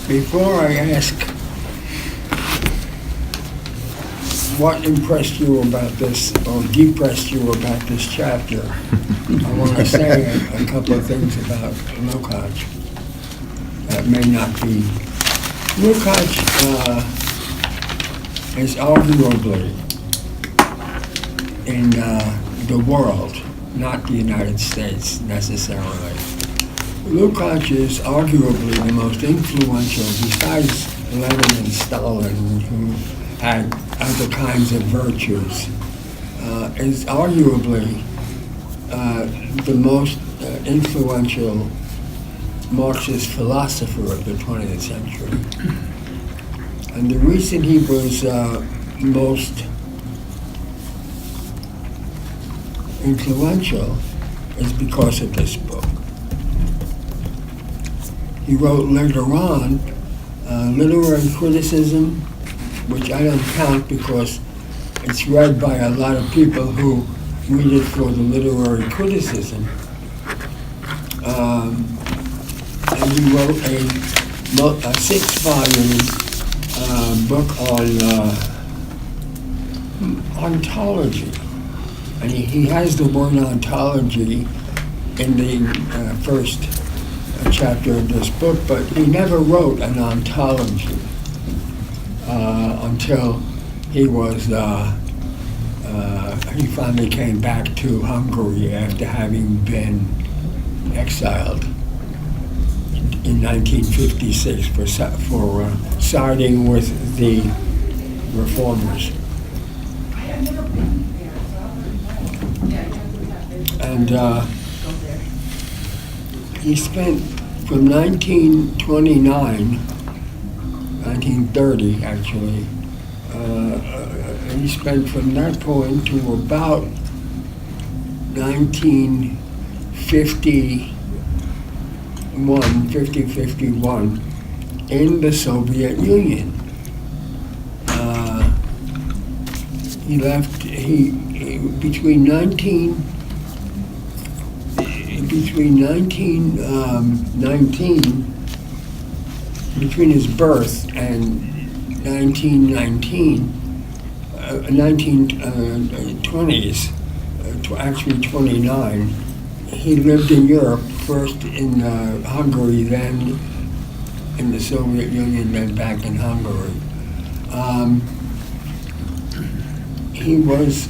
Before I ask what impressed you about this or depressed you about this chapter, I want to say a couple of things about Lukács that may not be. Lukács is arguably in the world, not the United States necessarily. Lukács is arguably the most influential, besides Lenin and Stalin, who had other kinds of virtues, is arguably the most influential Marxist philosopher of the 20th century. And the reason he was most influential is because of this book. He wrote later on literary criticism, which I don't count because it's read by a lot of people who read it for the literary criticism. And he wrote a 6-volume book on ontology. And he has the word ontology in the first chapter of this book, but he never wrote an ontology until he was he finally came back to Hungary after having been exiled in 1956 for siding with the reformers. And he spent from 1930 actually, he spent from that point to about 1951 in the Soviet Union. He left, between his birth and 1920s, actually 29, he lived in Europe, first in Hungary, then in the Soviet Union, then back in Hungary. He was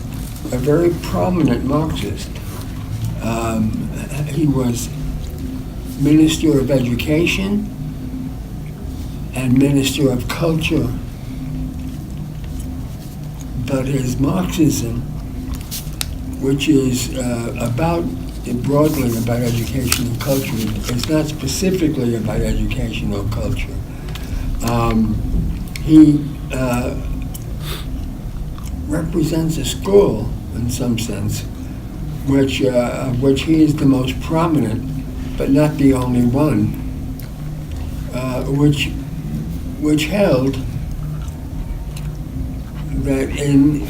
a very prominent Marxist. He was Minister of Education and Minister of Culture. But his Marxism, which is broadly about education and culture, is not specifically about education or culture. He represents a school, in some sense, which he is the most prominent, but not the only one, which held that in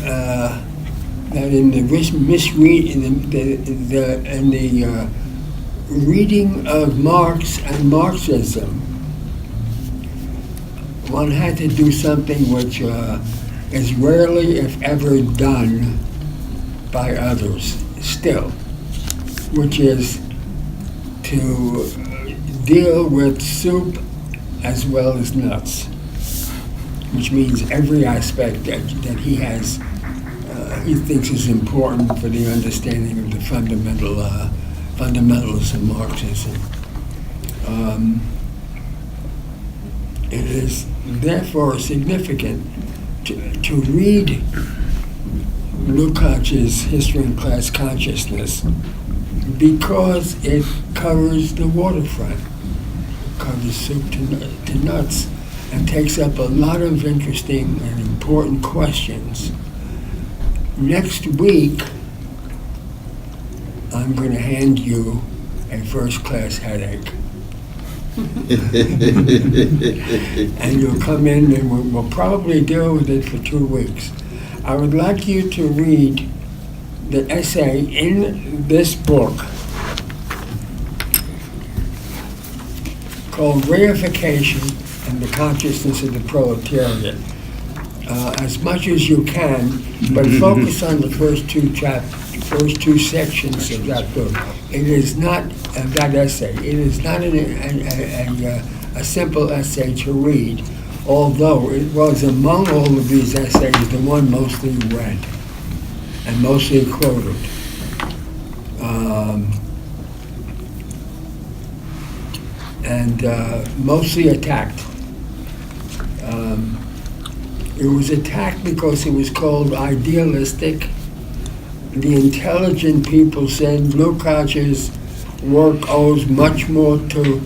the reading of Marx and Marxism, one had to do something which is rarely, if ever, done by others still, which is to deal with soup as well as nuts, which means every aspect that he has, he thinks is important for the understanding of the fundamentals of Marxism. It is therefore significant to read Lukács's History and Class Consciousness because it covers the waterfront, it covers soup to nuts, and takes up a lot of interesting and important questions. Next week, I'm going to hand you a first-class headache. And you'll come in and we'll probably deal with it for 2 weeks. I would like you to read the essay in this book called Reification and the Consciousness of the Proletariat. As much as you can, but focus on the first two sections of that book. It is not that essay. It is not a simple essay to read, although it was among all of these essays the one mostly read and mostly quoted. And mostly attacked. It was attacked because it was called idealistic. The intelligent people said Lukács's work owes much more to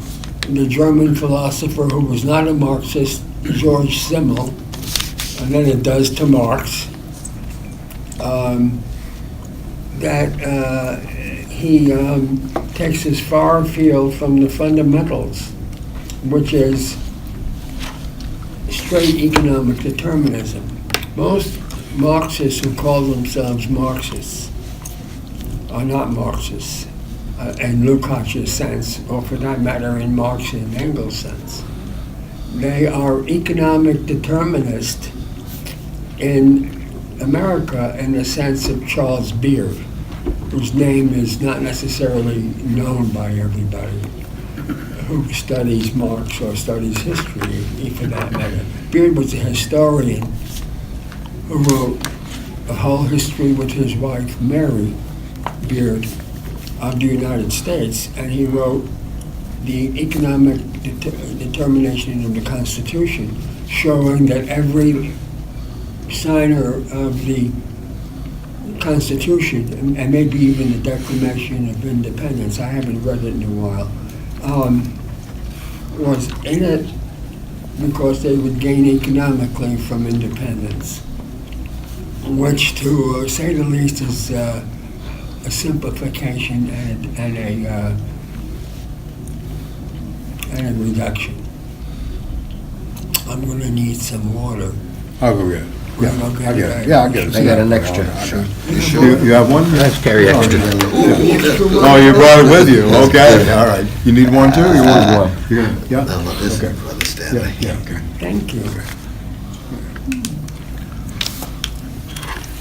the German philosopher who was not a Marxist, Georg, than it does to Marx. That he takes us far afield from the fundamentals, which is straight economic determinism. Most Marxists who call themselves Marxists are not Marxists in Lukács's sense, or for that matter in Marx and Engels' sense. They are economic determinists in America in the sense of Charles Beard, whose name is not necessarily known by everybody who studies Marx or studies history, for that matter. Beard was a historian who wrote a whole history with his wife, Mary Beard, of the United States, and he wrote the economic determination of the Constitution, showing that every signer of the Constitution, and maybe even the Declaration of Independence, I haven't read it in a while, was in it because they would gain economically from independence, which, to say the least, is a simplification and a reduction. I'm going to need some water. I'll go get it. Yeah, okay. I'll get it. Yeah, I'll get it. I got an extra. You have one? Let's carry extra. Oh, you brought it with you, okay, all right. You need one too? You want one? You're gonna, yeah? No, this is Okay. Brother Stanley. Yeah, okay. Thank you.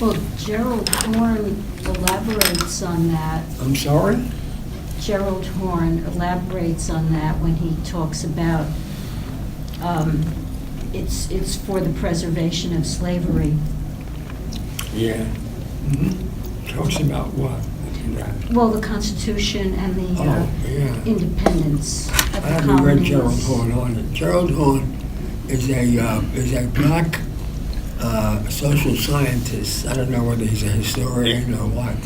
Well, Gerald Horn elaborates on that. I'm sorry? Gerald Horn elaborates on that when he talks about it's for the preservation of slavery. Yeah. Talks about what? Well, the Constitution and the Oh, yeah. independence of I the haven't read Gerald colonies. Horn on it. Gerald Horn is a black social scientist. I don't know whether he's a historian or what.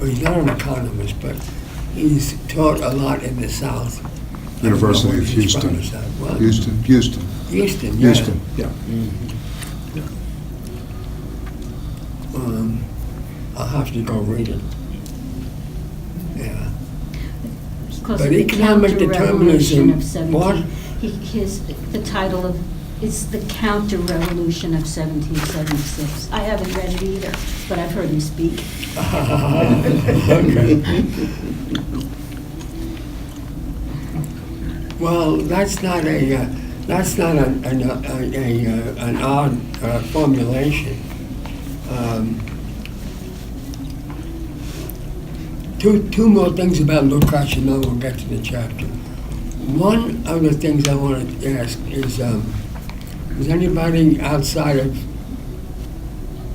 He's not an economist, but he's taught a lot in the South. University of He's from Houston. the South. What? Houston, Houston, yeah. Houston, yeah. I'll have to go read it. Yeah. Because But of the economic counter-revolution of determinism, what? The title of, it's the counter-revolution of 1776. I haven't read it either, but I've heard him speak. Okay. Well, that's not an odd formulation. Two more things about Lukács, and then we'll get to the chapter. One of the things I want to ask is anybody outside of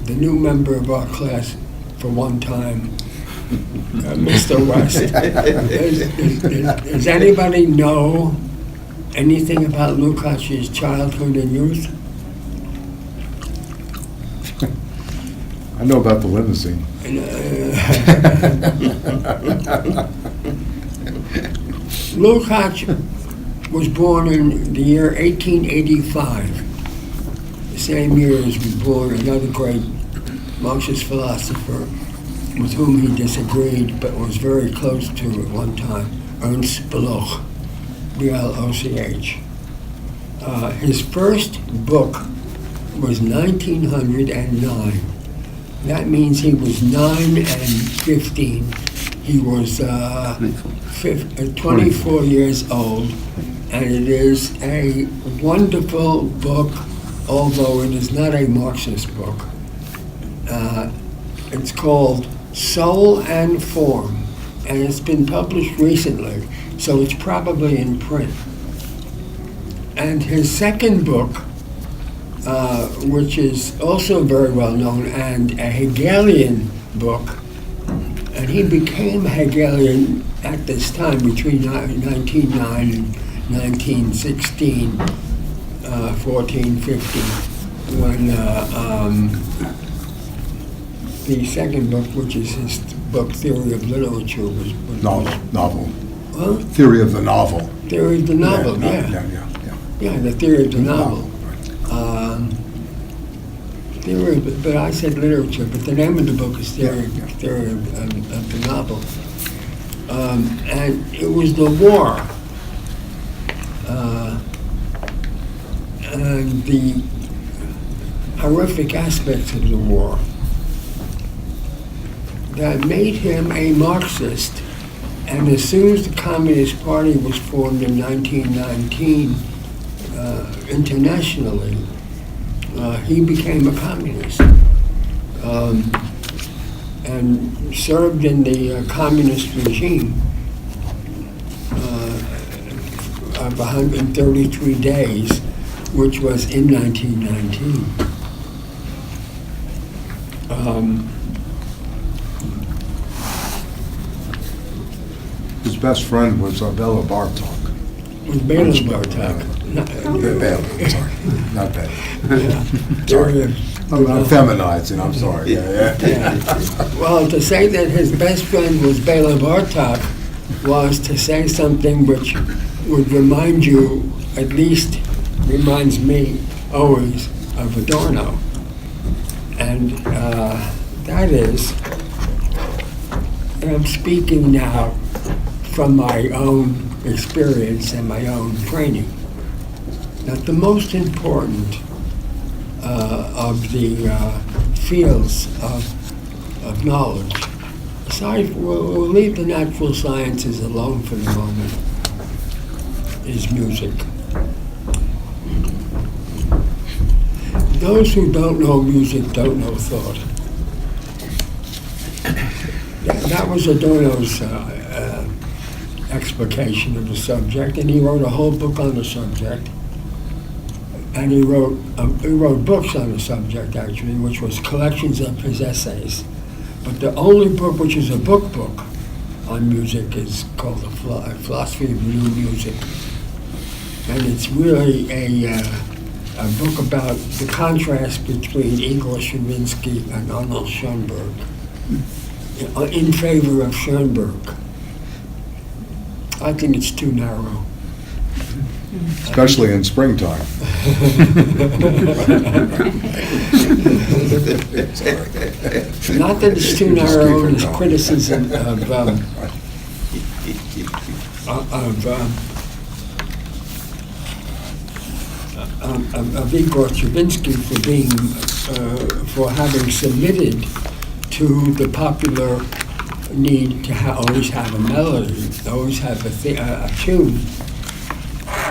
the new member of our class for one time, Mr. West, does anybody know anything about Lukács's childhood and youth? I know about the limousine. Lukács was born in the year 1885, the same year as was born another great Marxist philosopher with whom he disagreed but was very close to at one time, Ernst Bloch, B-L-O-C-H. His first book was 1909. That means he was 9 and 15 He was 24 years old, and it is a wonderful book, although it is not a Marxist book. It's called Soul and Form, and it's been published recently, so it's probably in print. And his second book, which is also very well known, and a Hegelian book, and he became Hegelian at this time between 1909 and 1916, 14, 15, when the second book, which is his book Theory of Literature, was Novel. Huh? Theory of the novel. Theory of the novel, yeah. Yeah, the theory of the novel. But I said literature, but the name of the book is Theory of the Novel. And it was the war and the horrific aspects of the war that made him a Marxist. And as soon as the Communist Party was formed in 1919, internationally, he became a communist and served in the communist regime of 133 days, which was in 1919. His best friend was Bela Bartok. Was Bela Bartok. Bela, sorry, not Bela. Sorry. I'm feminizing, I'm sorry. Yeah. Well, to say that his best friend was Bela Bartok was to say something which would remind you, at least reminds me always, of Adorno. And that is, and I'm speaking now from my own experience and my own training, that the most important of the fields of knowledge, aside, we'll leave the natural sciences alone for the moment, is music. Those who don't know music don't know thought. That was Adorno's explication of the subject, and he wrote a whole book on the subject. And he wrote books on the subject, actually, which was collections of his essays. But the only book which is a book on music is called The Philosophy of New Music. And it's really a book about the contrast between Igor Stravinsky and Arnold Schoenberg, in favor of Schoenberg. I think it's too narrow. Especially in springtime. Not that it's too narrow in his criticism of Igor Stravinsky for having submitted to the popular need to always have a melody, always have a tune.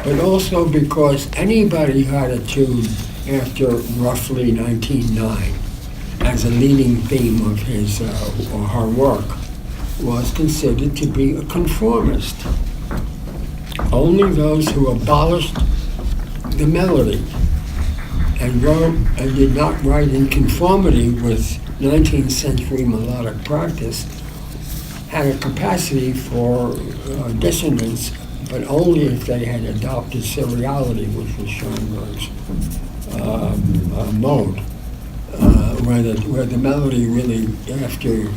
But also because anybody who had a tune after roughly 1909 as a leading theme of his or her work was considered to be a conformist. Only those who abolished the melody and wrote and did not write in conformity with 19th century melodic practice had a capacity for dissonance, but only if they had adopted seriality, which was Schoenberg's mode, where the melody really, after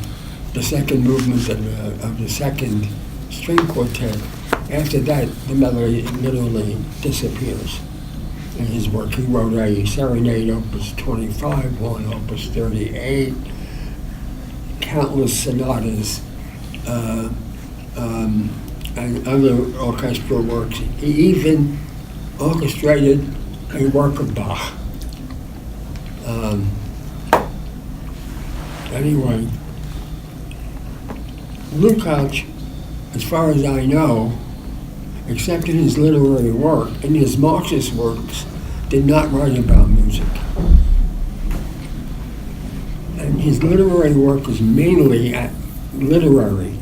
the second movement of the second string quartet, after that, the melody literally disappears. In his work, he wrote a Serenade, Opus 25, one Opus 38, countless sonatas, and other orchestral works. He even orchestrated a work of Bach. Anyway, Lukács, as far as I know, except in his literary work, in his Marxist works, did not write about music. And his literary work is mainly literary,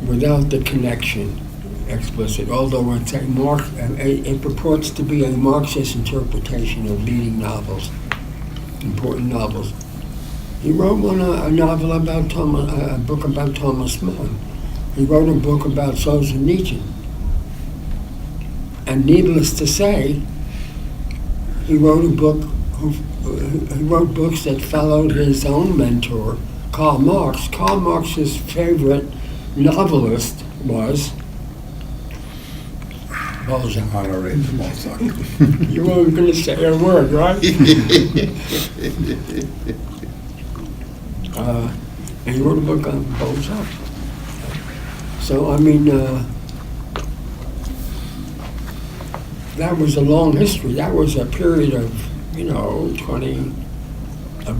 without the connection explicit, although it purports to be a Marxist interpretation of leading novels, important novels. He wrote a novel about a book about Thomas Mann. He wrote a book about Solzhenitsyn. And needless to say, he wrote books that followed his own mentor, Karl Marx. Karl Marx's favorite novelist was Balzac. Honoré de Balzac. You weren't going to say a word, right? And he wrote a book on Balzac. So, I mean, that was a long history. That was a period of, a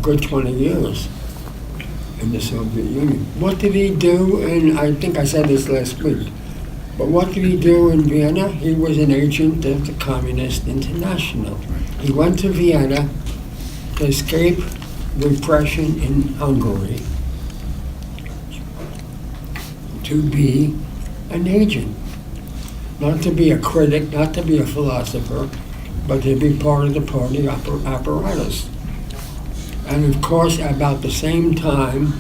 good 20 years in the Soviet Union. What did he do? And I think I said this last week. But what did he do in Vienna? He was an agent of the Communist International. He went to Vienna to escape repression in Hungary, to be an agent. Not to be a critic, not to be a philosopher, but to be part of the party apparatus. And of course, about the same time,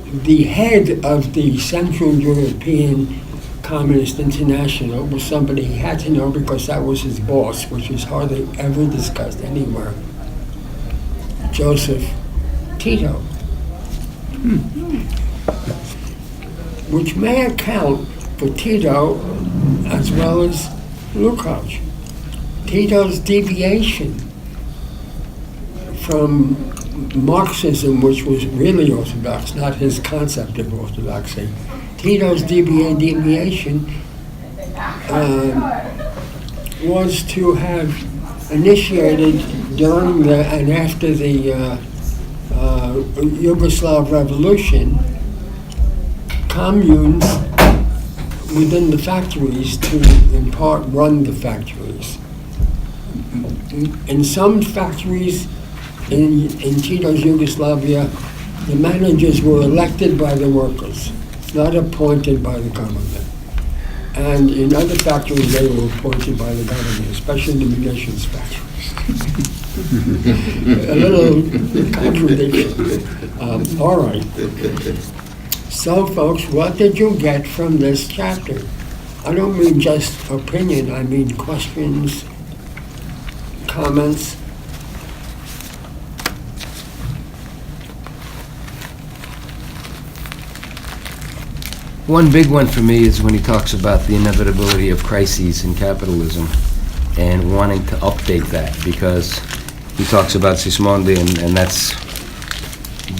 the head of the Central European Communist International was somebody he had to know because that was his boss, which was hardly ever discussed anywhere. Joseph Tito. Which may account for Tito as well as Lukács. Tito's deviation from Marxism, which was really orthodox, not his concept of orthodoxy. Tito's deviation was to have initiated during and after the Yugoslav Revolution communes within the factories to, in part, run the factories. In some factories in Tito's Yugoslavia, the managers were elected by the workers, not appointed by the government. And in other factories, they were appointed by the government, especially the munitions factories. A little contradiction. All right. So, folks, what did you get from this chapter? I don't mean just opinion, I mean questions, comments. One big one for me is when he talks about the inevitability of crises in capitalism and wanting to update that, because he talks about Sismondi, and that's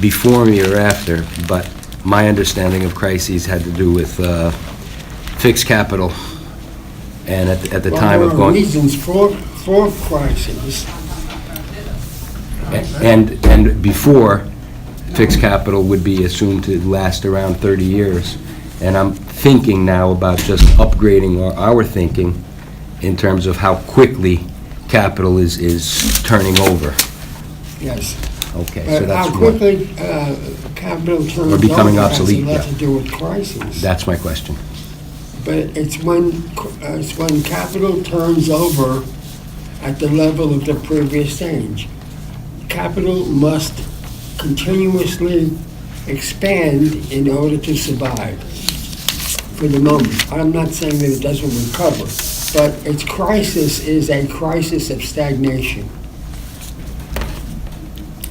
before me or after, but my understanding of crises had to do with fixed capital, and at the time of going... reasons for crises. And before, fixed capital would be assumed to last around 30 years. And I'm thinking now about just upgrading our thinking in terms of how quickly capital is turning over. Yes. Okay, so that's how one. quickly capital turns Or becoming over obsolete, has a lot yeah. to do with crises. That's my question. But it's when capital turns over at the level of the previous stage. Capital must continuously expand in order to survive for the moment. I'm not saying that it doesn't recover, but its crisis is a crisis of stagnation.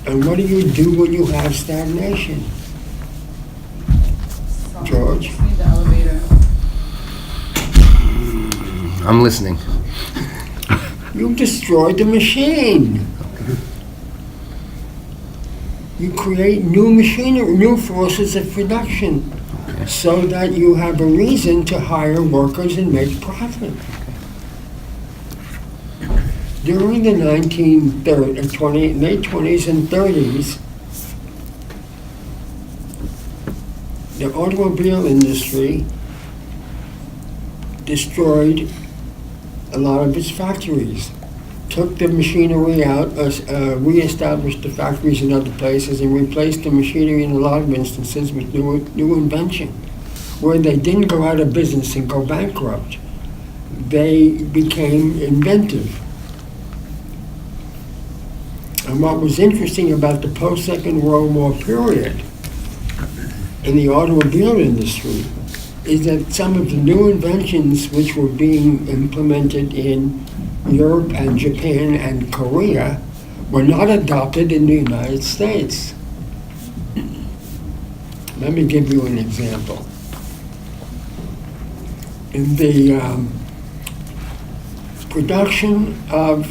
And what do you do when you have stagnation? George? I'm listening. You destroyed the machine. You create new machinery, new forces of production, so that you have a reason to hire workers and make profit. During the late 20s and 30s, the automobile industry destroyed a lot of its factories, took the machinery out, reestablished the factories in other places, and replaced the machinery in a lot of instances with new invention. Where they didn't go out of business and go bankrupt, they became inventive. And what was interesting about the post-Second World War period in the automobile industry is that some of the new inventions which were being implemented in Europe and Japan and Korea were not adopted in the United States. Let me give you an example. In the production of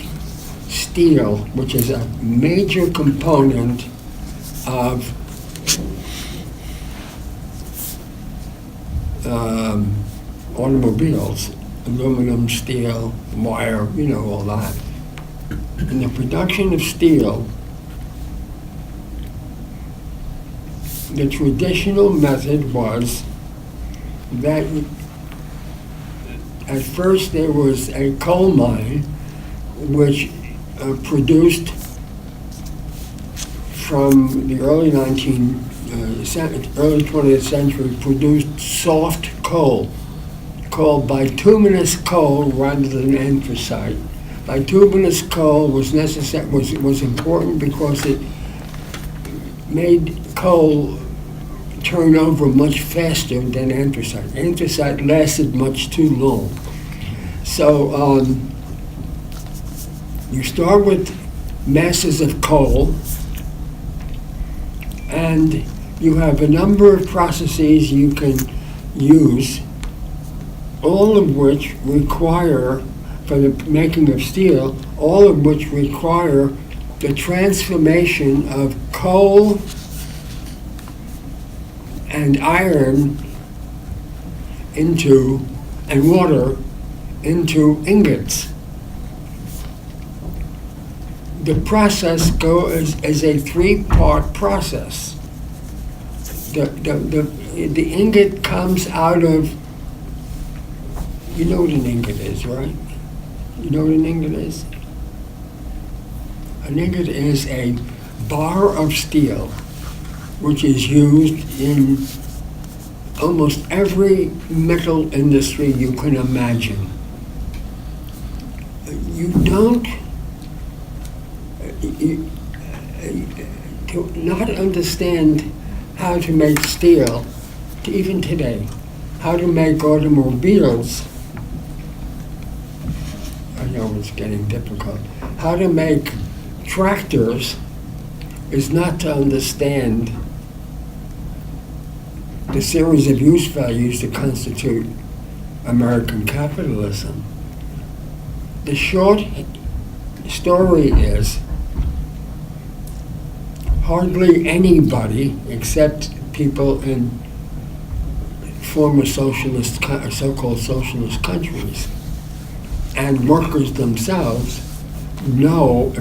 steel, which is a major component of automobiles, aluminum, steel, wire, all that. In the production of steel, the traditional method was that at first there was a coal mine which produced from the early 20th century, produced soft coal, called bituminous coal rather than anthracite. Bituminous coal was important because it made coal turn over much faster than anthracite. Anthracite lasted much too long. So you start with masses of coal, and you have a number of processes you can use, all of which require, for the making of steel, all of which require the transformation of coal and iron and water into ingots. The process is a three-part process. The ingot comes out of, you know what an ingot is, right? You know what an ingot is? An ingot is a bar of steel which is used in almost every metal industry you can imagine. You don't to not understand how to make steel, even today, how to make automobiles. I know it's getting difficult. How to make tractors is not to understand the series of use values that constitute American capitalism. The short story is hardly anybody, except people in former socialist, so-called socialist countries, and workers themselves know,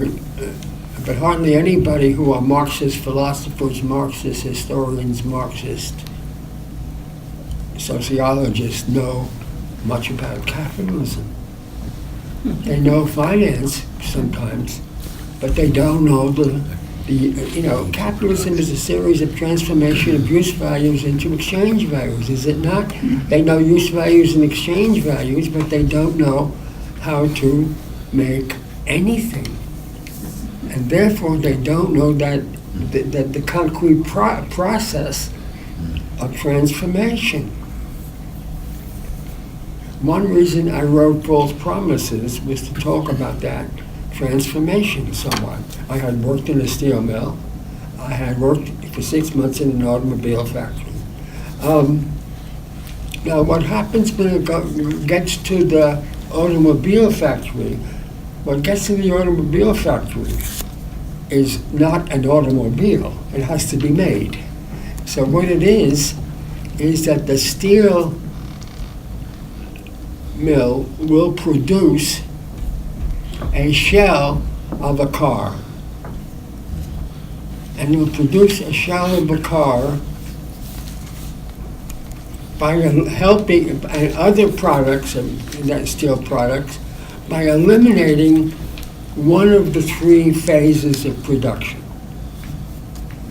but hardly anybody who are Marxist philosophers, Marxist historians, Marxist sociologists know much about capitalism. They know finance sometimes, but they don't know capitalism is a series of transformation of use values into exchange values, is it not? They know use values and exchange values, but they don't know how to make anything. And therefore they don't know that the concrete process of transformation. One reason I wrote False Promises was to talk about that transformation somewhat. I had worked in a steel mill. I had worked for 6 months in an automobile factory. Now what happens when it gets to the automobile factory, what gets to the automobile factory is not an automobile. It has to be made. So what it is that the steel mill will produce a shell of a car. And it will produce a shell of a car by helping and other products, and steel products, by eliminating one of the three phases of production.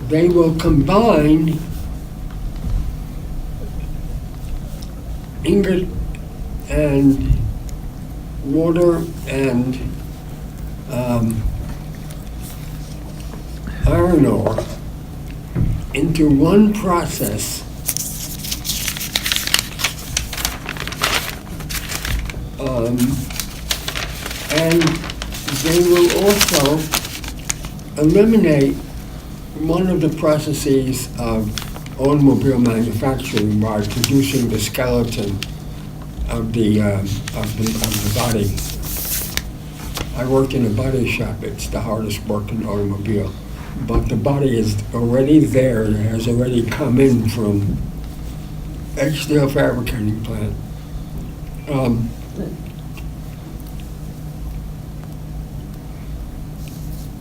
They will combine ingot and water and iron ore into one process, and they will also eliminate one of the processes of automobile manufacturing by producing the skeleton of the body. I worked in a body shop. It's the hardest work in automobile. But the body is already there. It has already come in from a steel fabricating plant.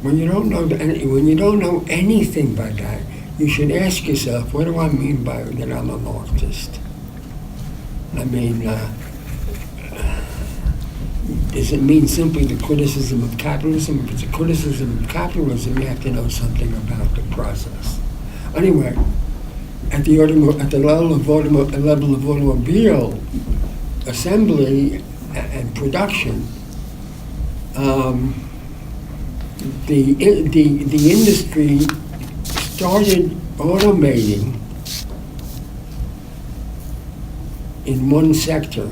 When you don't know anything by that, you should ask yourself, what do I mean by that I'm a Marxist? I mean, does it mean simply the criticism of capitalism? If it's a criticism of capitalism, you have to know something about the process. Anyway, at the level of automobile assembly and production, the industry started automating in one sector,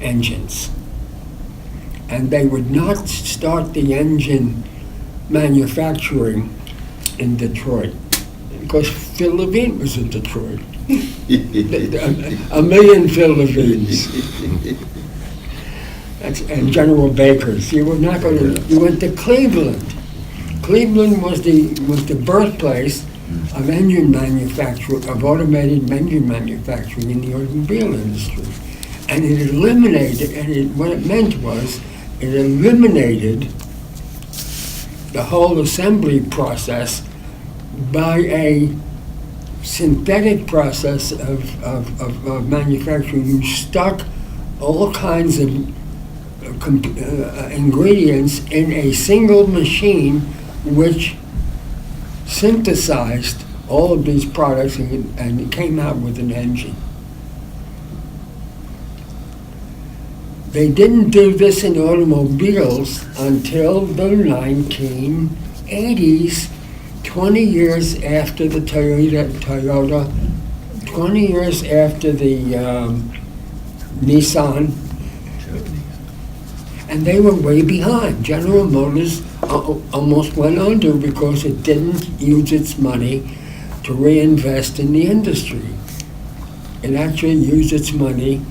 engines. And they would not start the engine manufacturing in Detroit, because Phil Levine was in Detroit. A million Phil Levines. And General Bakers. You were not going to. You went to Cleveland. Cleveland was the birthplace of engine manufacturing, of automated engine manufacturing in the automobile industry, and it eliminated. And what it meant was, it eliminated the whole assembly process by a synthetic process of manufacturing. You stuck all kinds of ingredients in a single machine, which synthesized all of these products and came out with an engine. They didn't do this in automobiles until the 1980s, 20 years after the Toyota, 20 years after the Nissan, and they were way behind. General Motors almost went under because it didn't use its money to reinvest in the industry. It actually used its money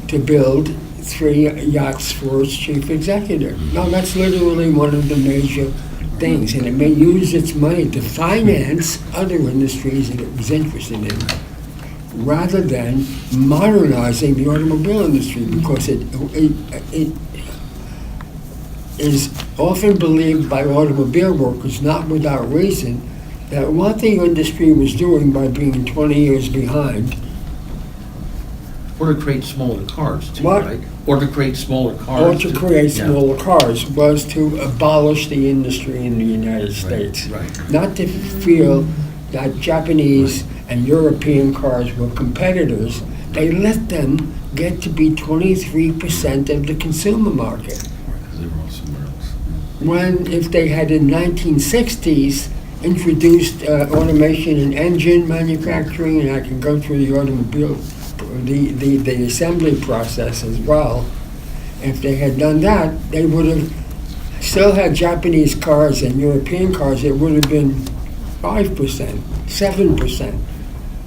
to build 3 yachts for its chief executive. No, that's literally one of the major things. And it may use its money to finance other industries that it was interested in, rather than modernizing the automobile industry, because it is often believed by automobile workers, not without reason, that what the industry was doing by being 20 years behind. Or to create smaller cars, too, What? right? Or to create smaller cars. Or to create Yeah. smaller cars, was to abolish the industry in the United States. Right. Not to feel that Japanese and European cars were competitors. They let them get to be 23% of the consumer market. Because they were all somewhere else. When, if they had in 1960s introduced automation in engine manufacturing, and I can go through the automobile, the assembly process as well, if they had done that, they would have still had Japanese cars and European cars. It would have been 5%, 7%,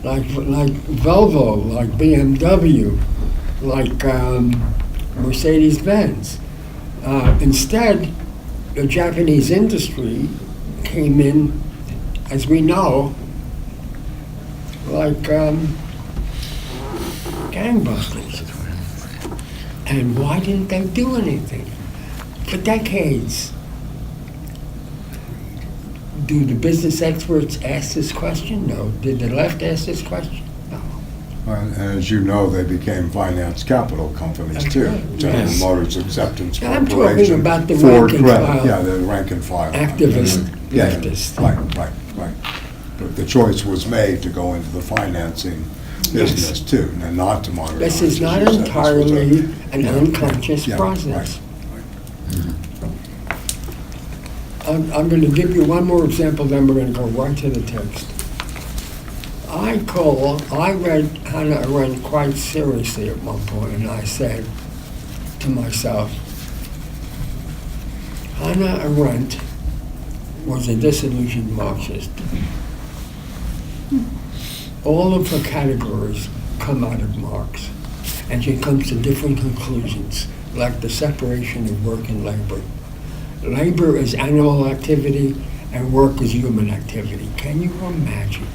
like Volvo, like BMW, like Mercedes-Benz. Instead, the Japanese industry came in, as we know, like gangbusters. And why didn't they do anything? For decades. Do the business experts ask this question? No. Did the left ask this question? No. And as you know, they became finance capital companies That's too. right, General yes. Motors Acceptance I'm talking Corporation. about the Ford rank and Credit, file. yeah, the rank and file. Activist, Yeah, leftist. right. But the choice was made to go into the financing business too, and not to modernize. This is not as you said. This was a- entirely an Yeah, unconscious yeah, process. right. I'm going to give you one more example, then we're going to go right to the text. I read Hannah Arendt quite seriously at one point, and I said to myself, Hannah Arendt was a disillusioned Marxist. All of her categories come out of Marx, and she comes to different conclusions, like the separation of work and labor. Labor is animal activity, and work is human activity. Can you imagine?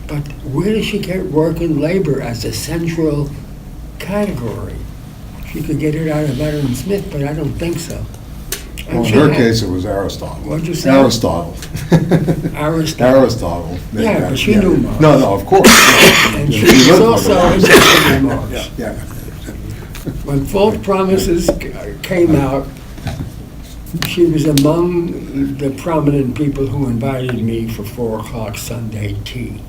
But where does she get work and labor as a central category? She could get it out of Adam Smith, but I don't think so. And Well, in she her had- case, it was Aristotle. What'd you say? Aristotle. Aristotle. Aristotle. Yeah, but she knew Marx. No, of course. And she She was lived also under Marx. interested in Marx. Yeah. When False Promises came out, she was among the prominent people who invited me for 4 o'clock Sunday tea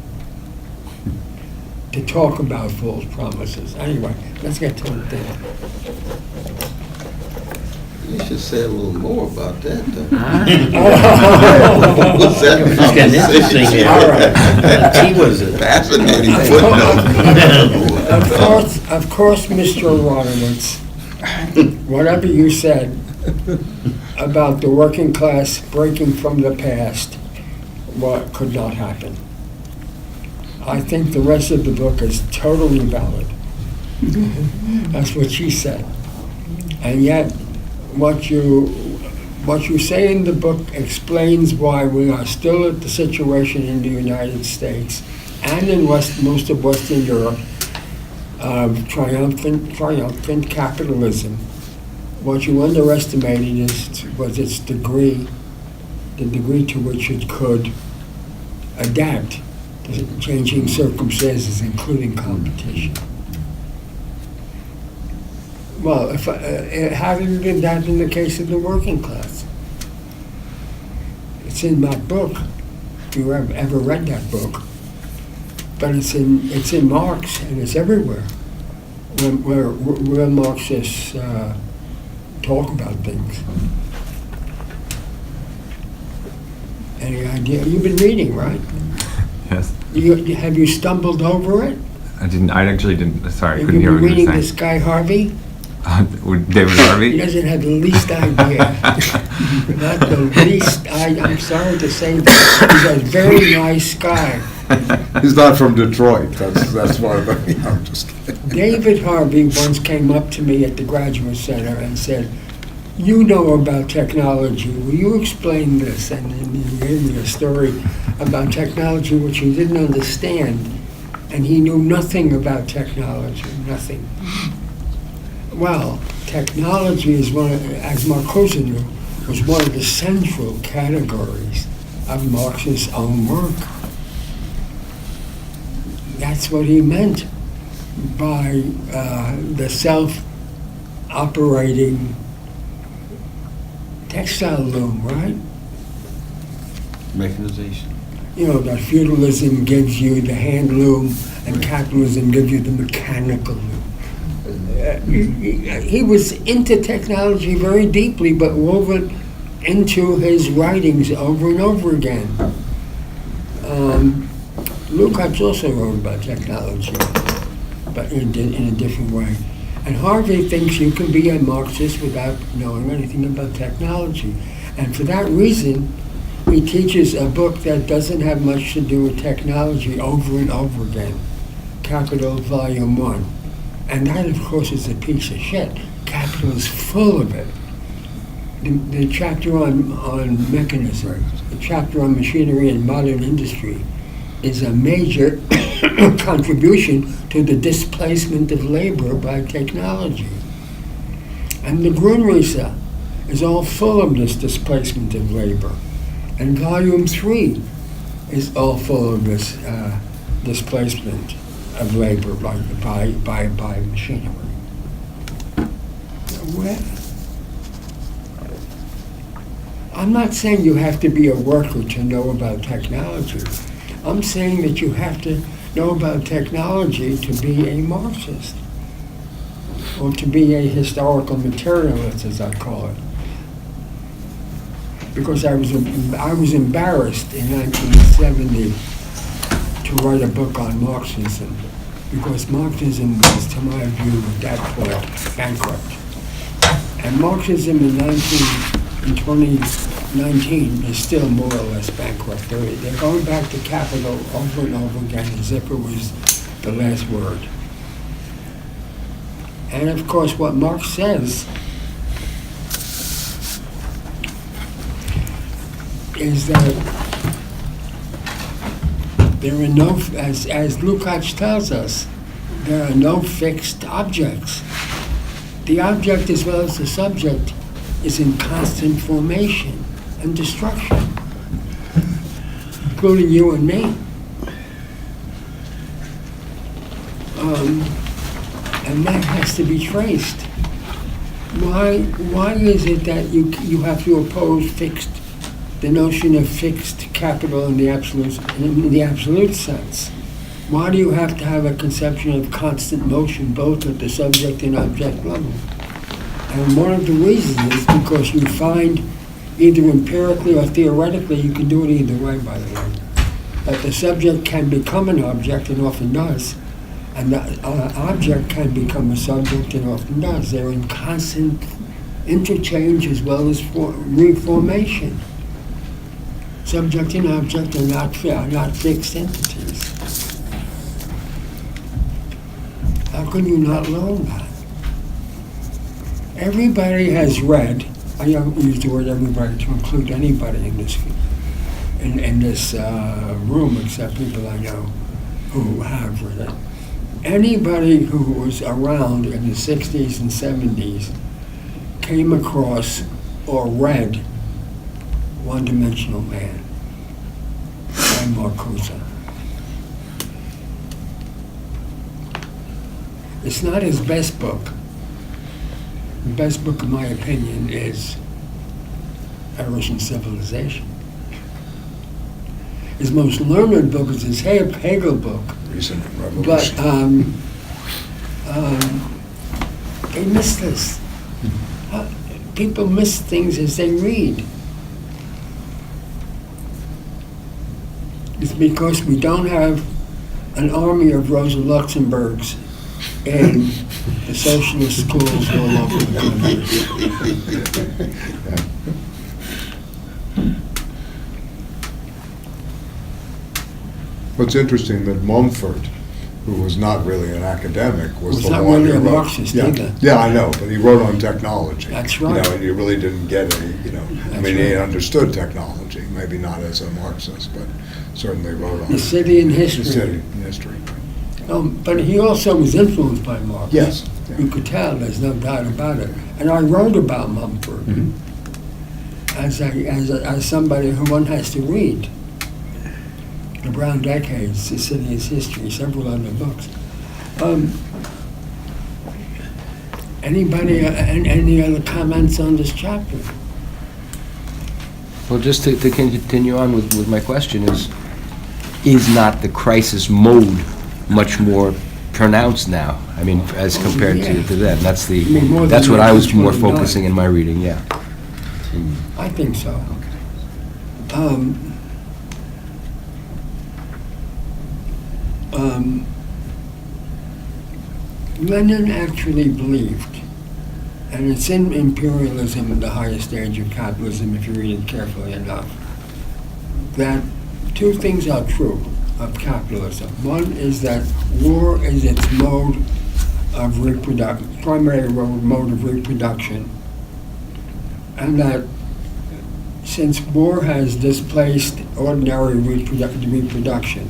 to talk about False Promises. Anyway, let's get to the thing. You should say a little more about that, though. Oh. What's that It's getting interesting conversation? here. All right. He was a Fascinating footnote. Of course, Mr. Aronowitz, whatever you said about the working class breaking from the past, what could not happen. I think the rest of the book is totally valid. That's what she said. And yet, what you say in the book explains why we are still at the situation in the United States and in most of Western Europe of triumphant capitalism. What you underestimated was its degree, the degree to which it could adapt to changing circumstances, including competition. Well, how did it adapt in the case of the working class? It's in that book, if you ever read that book. But it's in Marx, and it's everywhere. Where real Marxists talk about things. Any idea? You've been reading, right? Yes. Have you stumbled over it? I actually didn't. Sorry, I Have couldn't you hear been what you reading were this saying. guy Harvey? David He Harvey? doesn't have the least idea. Not the least. I'm sorry to say that. He's a very nice guy. He's not from Detroit, that's why, I'm just kidding. David Harvey once came up to me at the Graduate Center and said, "You know about technology. Will you explain this?" And then he gave me a story about technology which he didn't understand. And he knew nothing about technology, nothing. Well, technology is as Marcuse knew, was one of the central categories of Marx's own work. That's what he meant by the self-operating textile loom, right? Mechanization. You know, that feudalism gives you the hand loom and capitalism gives you the mechanical loom. He was into technology very deeply, but wove it into his writings over and over again. Lukács also wrote about technology, but in a different way. And Harvey thinks you can be a Marxist without knowing anything about technology. And for that reason, he teaches a book that doesn't have much to do with technology over and over again, Capital Volume 1. And that, of course, is a piece of shit. Capital is full of it. The chapter on mechanism, the chapter on machinery and modern industry is a major contribution to the displacement of labor by technology. And the Grundrisse is all full of this displacement of labor. And Volume 3 is all full of this displacement of labor by machinery. Well, I'm not saying you have to be a worker to know about technology. I'm saying that you have to know about technology to be a Marxist, or to be a historical materialist, as I call it. Because I was embarrassed in 1970 to write a book on Marxism, because Marxism was, to my view, at that point, bankrupt. And Marxism in 2019 is still more or less bankrupt. They're going back to capital over and over again as if it was the last word. And of course, what Marx says is that there are no, as Lukács tells us, there are no fixed objects. The object as well as the subject is in constant formation and destruction, including you and me. And that has to be traced. Why is it that you have to oppose the notion of fixed capital in the absolute sense? Why do you have to have a conception of constant motion both at the subject and object level? And one of the reasons is because you find, either empirically or theoretically, you can do it either way, by the way, that the subject can become an object, and often does, and the object can become a subject, and often does. They're in constant interchange as well as reformation. Subject and object are not fixed entities. How can you not learn that? Everybody has read, I don't use the word everybody to include anybody in this room except people I know who have read it. Anybody who was around in the 60s and 70s came across or read One-Dimensional Man by Marcuse. It's not his best book. The best book, in my opinion, is Evolution Civilization. His most learned book is his Hegel book. Recent But revolution. they miss this. People miss things as they read. It's because we don't have an army of Rosa Luxemburgs in the socialist schools all over the country. What's interesting that Mumford, who was not really an academic, was the not one really who a wrote. Marxist either. Yeah, I know, but he wrote on technology. That's You right. know, and you really didn't get any, That's he right. understood technology, maybe not as a Marxist, but certainly wrote on The it. city in history. The city in history. But he also was influenced by Marx. Yes. Yeah. You could tell, there's no doubt about it. And I wrote about Mumford Mhm. as somebody who one has to read. The Brown Decades, The City is History, several other books. Anybody, any other comments on this chapter? Well, just to continue on with my question is not the crisis mode much more pronounced now? I mean, as compared yeah. to that, that's You mean more that's than what I was more 1929? focusing in my reading, yeah. I think so. Lenin actually believed, and it's in Imperialism and the Highest Stage of Capitalism, if you read it carefully enough, that two things are true of capitalism. One is that war is its mode of reproduction, primary mode of reproduction, and that since war has displaced ordinary reproduction,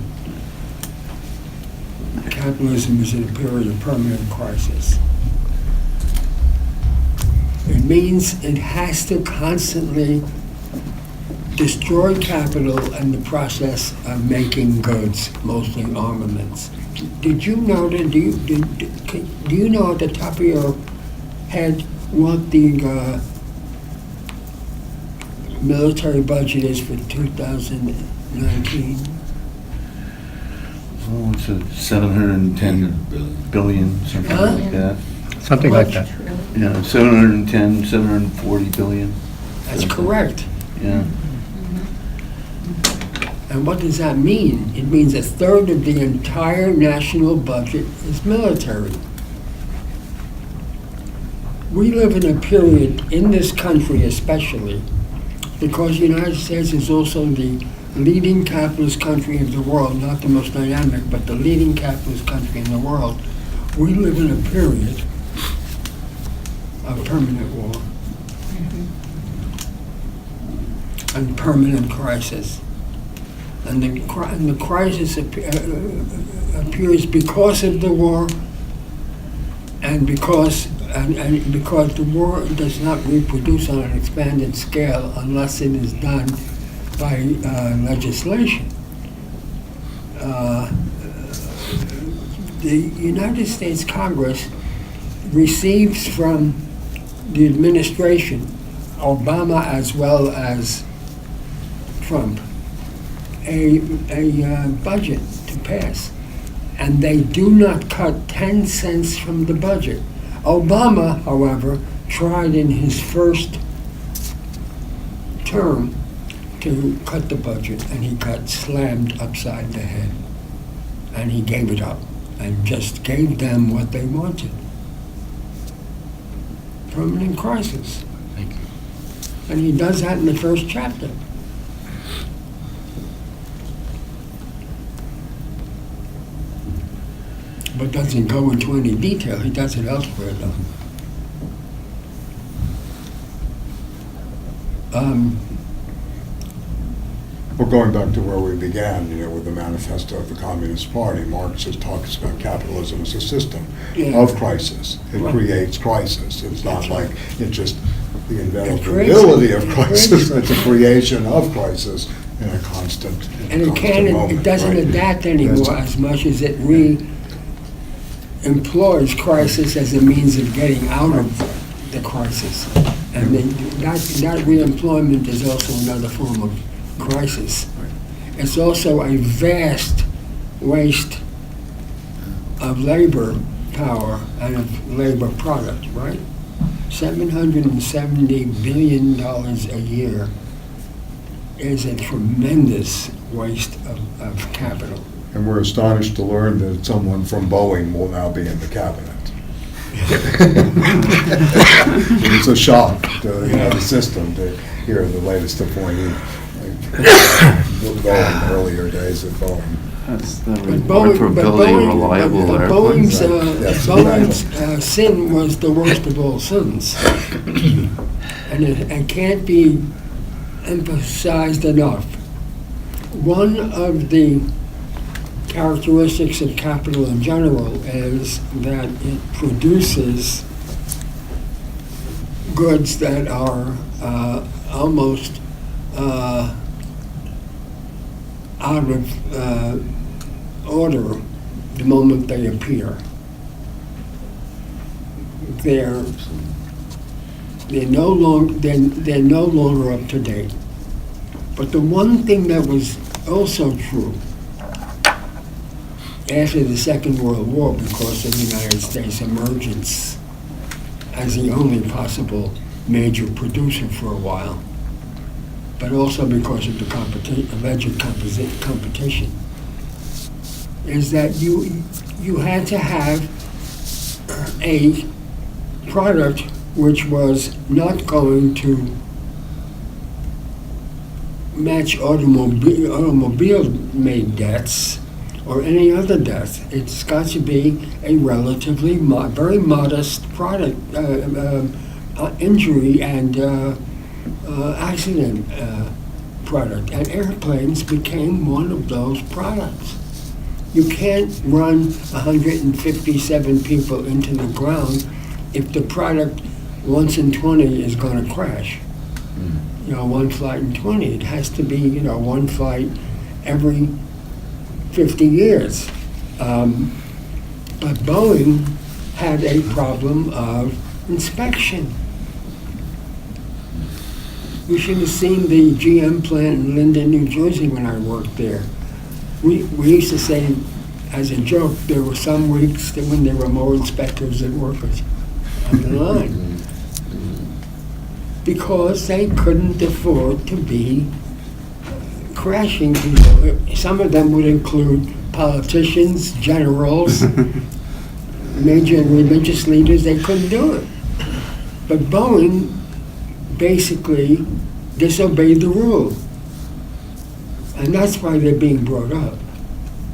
capitalism is in a period of permanent crisis. It means it has to constantly destroy capital and the process of making goods, mostly armaments. Did you know that? Do you know at the top of your head what the military budget is for 2019? Oh, it's a 710 billion, something Huh? like that. Something like that. Yeah, 710, 740 billion. That's correct. Yeah. And what does that mean? It means a third of the entire national budget is military. We live in a period, in this country especially, because the United States is also the leading capitalist country of the world, not the most dynamic, but the leading capitalist country in the world. We live in a period of permanent war and permanent crisis. And the crisis appears because of the war, and because the war does not reproduce on an expanded scale unless it is done by legislation. The United States Congress receives from the administration, Obama as well as Trump, a budget to pass, and they do not cut 10 cents from the budget. Obama, however, tried in his first term to cut the budget, and he got slammed upside the head, and he gave it up and just gave them what they wanted. Permanent crisis. Thank you. And he does that in the first chapter. But doesn't go into any detail. He does it elsewhere, though. Well, going back to where we began, with the Manifesto of the Communist Party, Marxist talks about capitalism as a system of crisis. It Right. creates crisis. It's not That's like right. it's just the creates inevitability it. of It crisis. creates It's a creation of crisis in a constant And it constant it moment, doesn't right? adapt anymore That's- as much as it employs crisis as a means of getting out of the crisis. And then that re-employment is also another form of crisis. It's also a vast waste of labor power and of labor product, right? $770 billion a year is a tremendous waste of capital. And we're astonished to learn that someone from Boeing will now be in the cabinet. It's a shock to the system to hear the latest appointee. Boeing, earlier days at Boeing. That's the But reward for building reliable airplanes. Yes, Boeing's sin was the worst of all sins. And it can't be emphasized enough. One of the characteristics of capital in general is that it produces goods that are almost out of order the moment they appear. They're no longer up to date. But the one thing that was also true after the Second World War, because of the United States emergence as the only possible major producer for a while, but also because of the alleged competition, is that you had to have a product which was not going to match automobile-made deaths or any other death. It's got to be a relatively very modest product, injury and accident product. And airplanes became one of those products. You can't run 157 people into the ground if the product once in 20 is going to crash. one flight in 20. It has to be, one flight every 50 years. But Boeing had a problem of inspection. You should have seen the GM plant in Linden, New Jersey when I worked there. We used to say, as a joke, there were some weeks that when there were more inspectors than workers on the line. Because they couldn't afford to be crashing people. Some of them would include politicians, generals, major religious leaders. They couldn't do it. But Boeing basically disobeyed the rule. And that's why they're being brought up.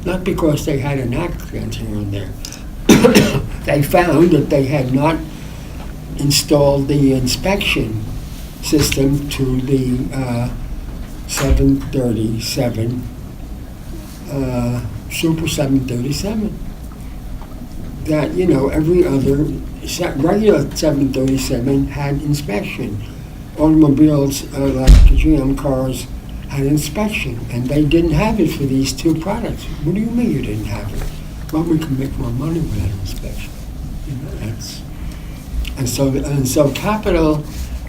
Not because they had an accident here and there. They found that they had not installed the inspection system to the 737, Super 737. That, every other regular 737 had inspection. Automobiles like GM cars had inspection, and they didn't have it for these two products. What do you mean you didn't have it? Well, we can make more money with that inspection. And so Capital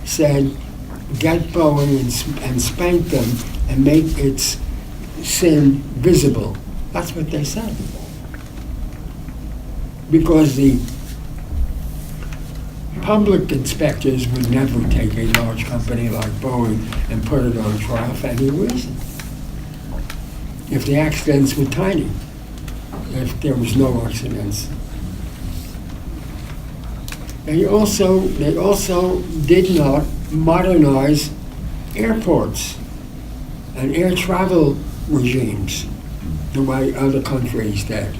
said, get Boeing and spank them and make its sin visible. That's what they said. Because the public inspectors would never take a large company like Boeing and put it on trial for any reason. If the accidents were tiny, if there was no accidents. They also did not modernize airports and air travel regimes the way other countries did.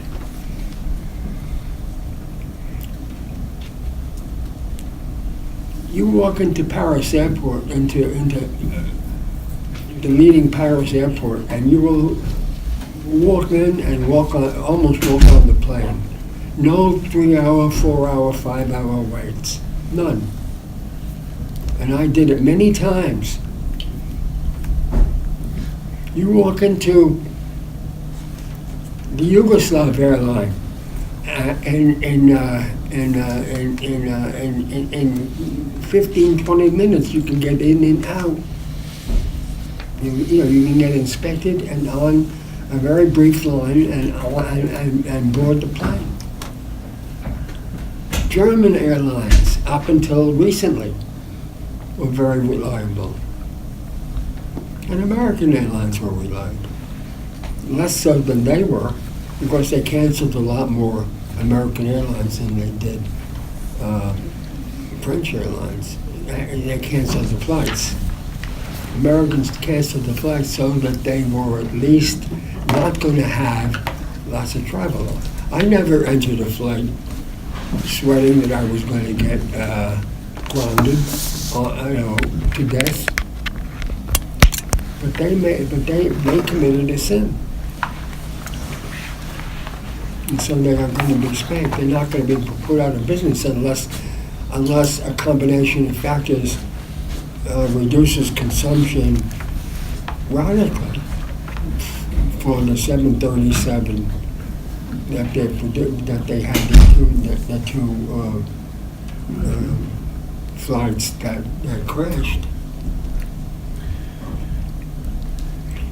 You walk into Paris airport, into the leading Paris airport, and you will walk in and almost walk on the plane. No 3-hour, 4-hour, 5-hour waits. None. And I did it many times. You walk into the Yugoslav airline, in 15, 20 minutes you can get in and out. You can get inspected and on a very brief line and board the plane. German airlines, up until recently, were very reliable. And American airlines were reliable. Less so than they were, because they canceled a lot more American airlines than they did French airlines. They canceled the flights. Americans canceled the flights so that they were at least not going to have lots of travel. I never entered a flight sweating that I was going to get grounded, to death. But they committed a sin. And so they are going to be spanked. They're not going to be put out of business unless a combination of factors reduces consumption radically for the 737 that they had the two flights that crashed.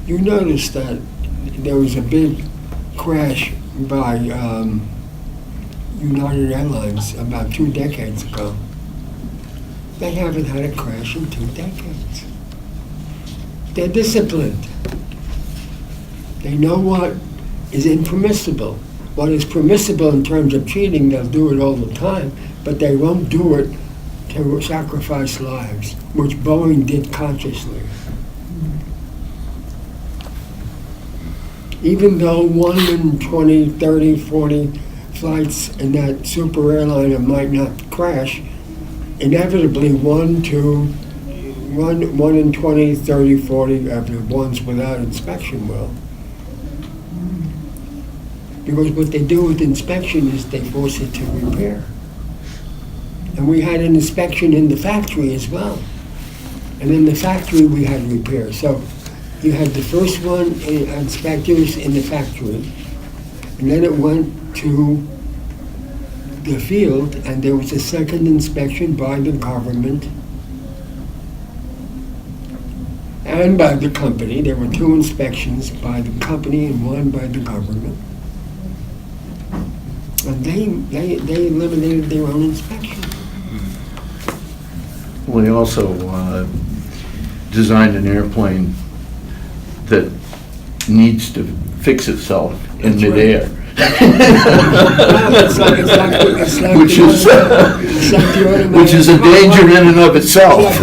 You notice that there was a big crash by United Airlines about 2 decades ago. They haven't had a crash in 2 decades. They're disciplined. They know what is impermissible. What is permissible in terms of cheating, they'll do it all the time, but they won't do it to sacrifice lives, which Boeing did consciously. Even though 1 in 20, 30, 40 flights in that super airliner might not crash, inevitably 1 in 20, 30, 40 of the ones without inspection will. Because what they do with inspection is they force it to repair. And we had an inspection in the factory as well. And in the factory, we had repairs. So you had the first one, inspectors in the factory, and then it went to the field, and there was a second inspection by the government and by the company. There were two inspections by the company and one by the government. And they eliminated their own inspection. We also designed an airplane that needs to fix itself in That's right. midair. It's like Which is which is a danger in and of itself.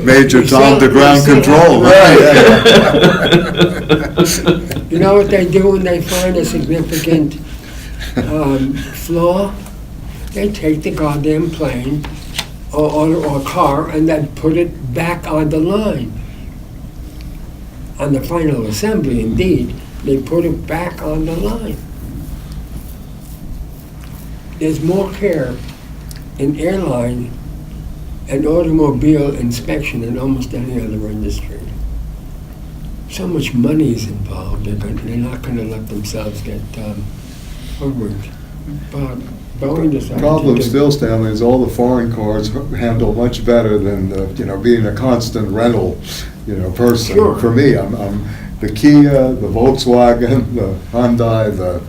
Major Tom to ground control. You know what they do when they find a significant flaw? They take the goddamn plane or car and then put it back on the line. On the final assembly, indeed, they put it back on the line. There's more care in airline and automobile inspection than almost any other industry. So much money is involved, they're not going to let themselves get hoodwinked. But Boeing decided Problem to do- still, Stanley, is all the foreign cars handle much better than being a constant rental, person. Sure. For me, I'm the Kia, the Volkswagen, the Hyundai, the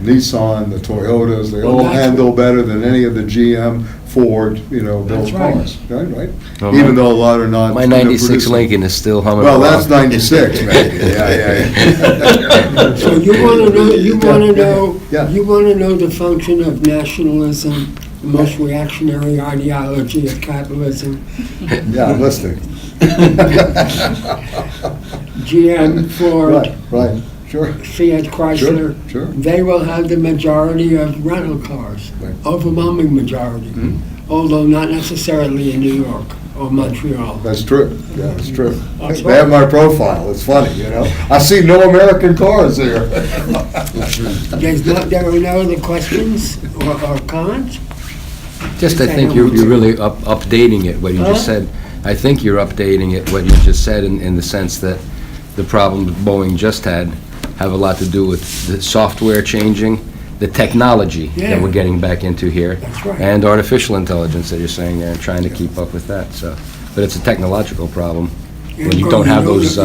Nissan, the Toyotas. They Well, all that's handle better than any of the GM, Ford, built That's right. cars. Right. Oh, Even though a lot are not. My 96 producing. Lincoln is still humming Well, along. that's 96, maybe. Yeah. So you want to know? You want to know? Yeah. You want to know the function of nationalism, the most reactionary ideology of capitalism? Yeah, I'm listening. GM, Ford, Right, sure. Fiat, Chrysler. Sure. They will have the majority of rental cars, Right. overwhelming majority, although not necessarily in New York or Montreal. That's true. Yeah, that's true. That's They have right. my profile. It's funny, I see no American cars there. There are no other questions or comments? Just, I think you're really updating it, what you just Huh? said. I think you're updating it, what you just said, in the sense that the problems Boeing just had have a lot to do with the software changing, the technology that Yeah. we're getting back into here. That's right. And artificial intelligence that you're saying there, and trying to keep up with that, so. But it's a technological problem, when you don't have those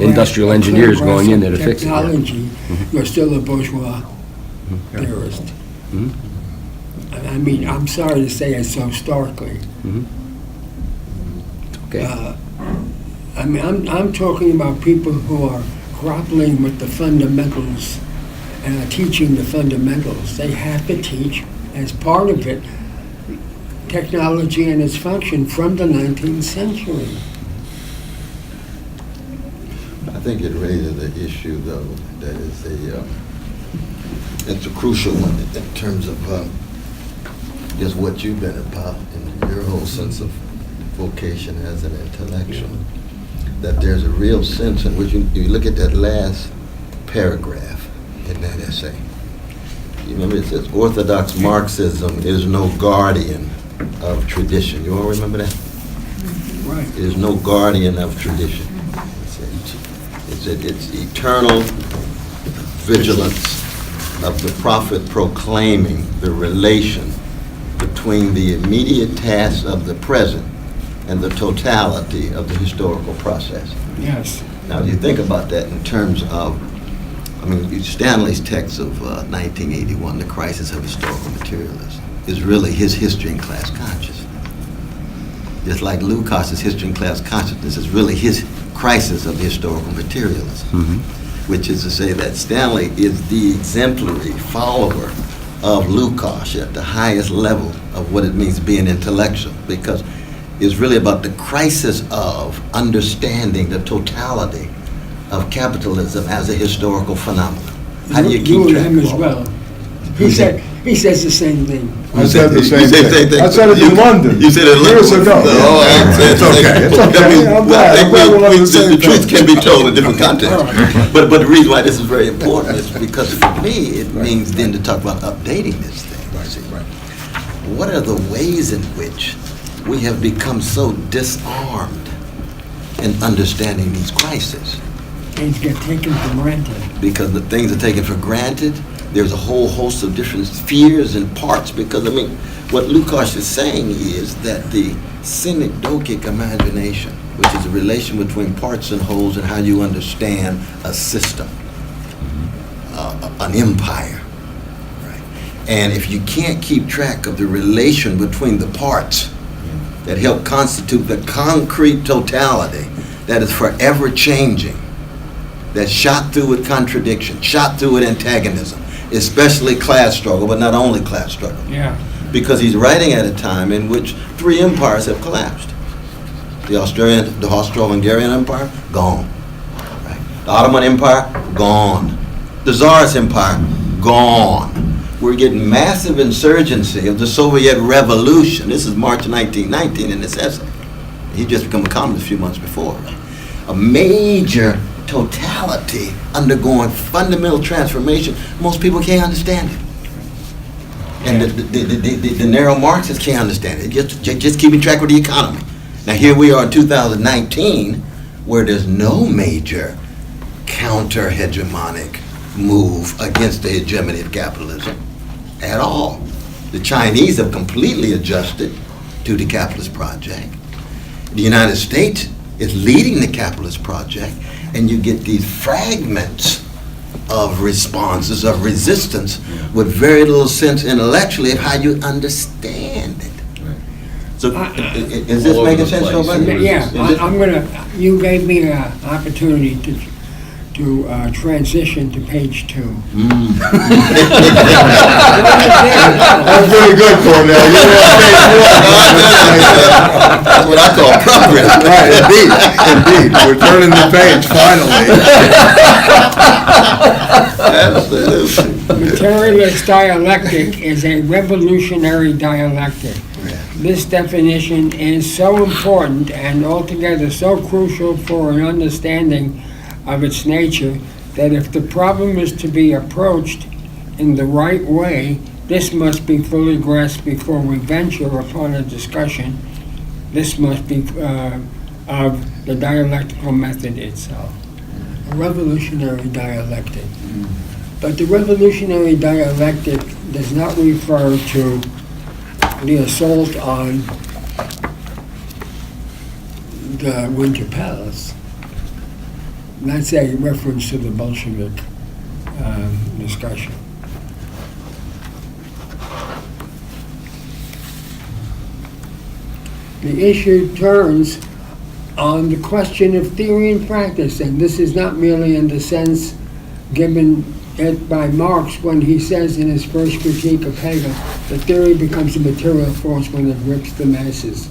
industrial engineers going in there to fix it. Yeah. Technology, you're still a bourgeois theorist. Mhm. I mean, I'm sorry to say it so starkly. Okay. I mean, I'm talking about people who are grappling with the fundamentals and teaching the fundamentals. They have to teach, as part of it, technology and its function from the 19th century. I think it raises an issue, though, that is it's a crucial one in terms of just what you've been about and your whole sense of vocation as an intellectual. That there's a real sense in which you look at that last paragraph in that essay. You remember it says, Orthodox Marxism is no guardian of tradition. You all remember that? Right. It is no guardian of tradition. It's eternal vigilance of the prophet proclaiming the relation between the immediate tasks of the present and the totality of the historical process. Yes. Now, you think about that in terms of, Stanley's text of 1981, The Crisis of Historical Materialism, is really his history in class consciousness. Just like Lukács's history in class consciousness is really his crisis of historical materialism, which is to say that Stanley is the exemplary follower of Lukács at the highest level of what it means to be an intellectual, because it's really about the crisis of understanding the totality of capitalism as a historical phenomenon. How do you keep and track him of as all well. that? He says the same thing. I said the same You say thing. I said it in London. You said it in Years London. ago. It's okay. It's okay. I'm glad we're on the same The truth page. can be told in different contexts. But the reason why this is very important is because for me, it means then to talk about updating this thing. you see. What are the ways in which we have become so disarmed in understanding these crises. Things get taken for granted. Because the things are taken for granted. There's a whole host of different spheres and parts, because, I mean, what Lukács is saying is that the synecdochic imagination, which is a relation between parts and wholes and how you understand a system, an empire, right? And if you can't keep track of the relation between the parts that help constitute the concrete totality that is forever changing, that's shot through with contradiction, shot through with antagonism, especially class struggle, but not only class struggle. Yeah. Because he's writing at a time in which 3 empires have collapsed. The Austro-Hungarian Empire, gone. Right? The Ottoman Empire, gone. The Tsarist Empire, gone. We're getting massive insurgency of the Soviet Revolution. This is March 1919 in this essay. He just become a communist a few months before. Right? A major totality undergoing fundamental transformation. Most people can't understand it. And the narrow Marxists can't understand it. Just keeping track of the economy. Now here we are in 2019, where there's no major counter-hegemonic move against the hegemony of capitalism at all. The Chinese have completely adjusted to the capitalist project. The United States is leading the capitalist project, and you get these fragments of responses, of resistance, with very little sense intellectually of how you understand it. So, is this making sense, nobody? Yeah, I'm gonna, you gave me an opportunity to transition to page 2. That's very good, Cornell. You're on page 1. That's what I call progress. Right, indeed. We're turning the page, finally. Absolutely. Materialist dialectic is a revolutionary dialectic. This definition is so important and altogether so crucial for an understanding of its nature that if the problem is to be approached in the right way, this must be fully grasped before we venture upon a discussion. This must be of the dialectical method itself. A revolutionary dialectic. But the revolutionary dialectic does not refer to the assault on the Winter Palace. That's a reference to the Bolshevik discussion. The issue turns on the question of theory and practice, and this is not merely in the sense given it by Marx when he says in his first critique of Hegel, that theory becomes a material force when it grips the masses.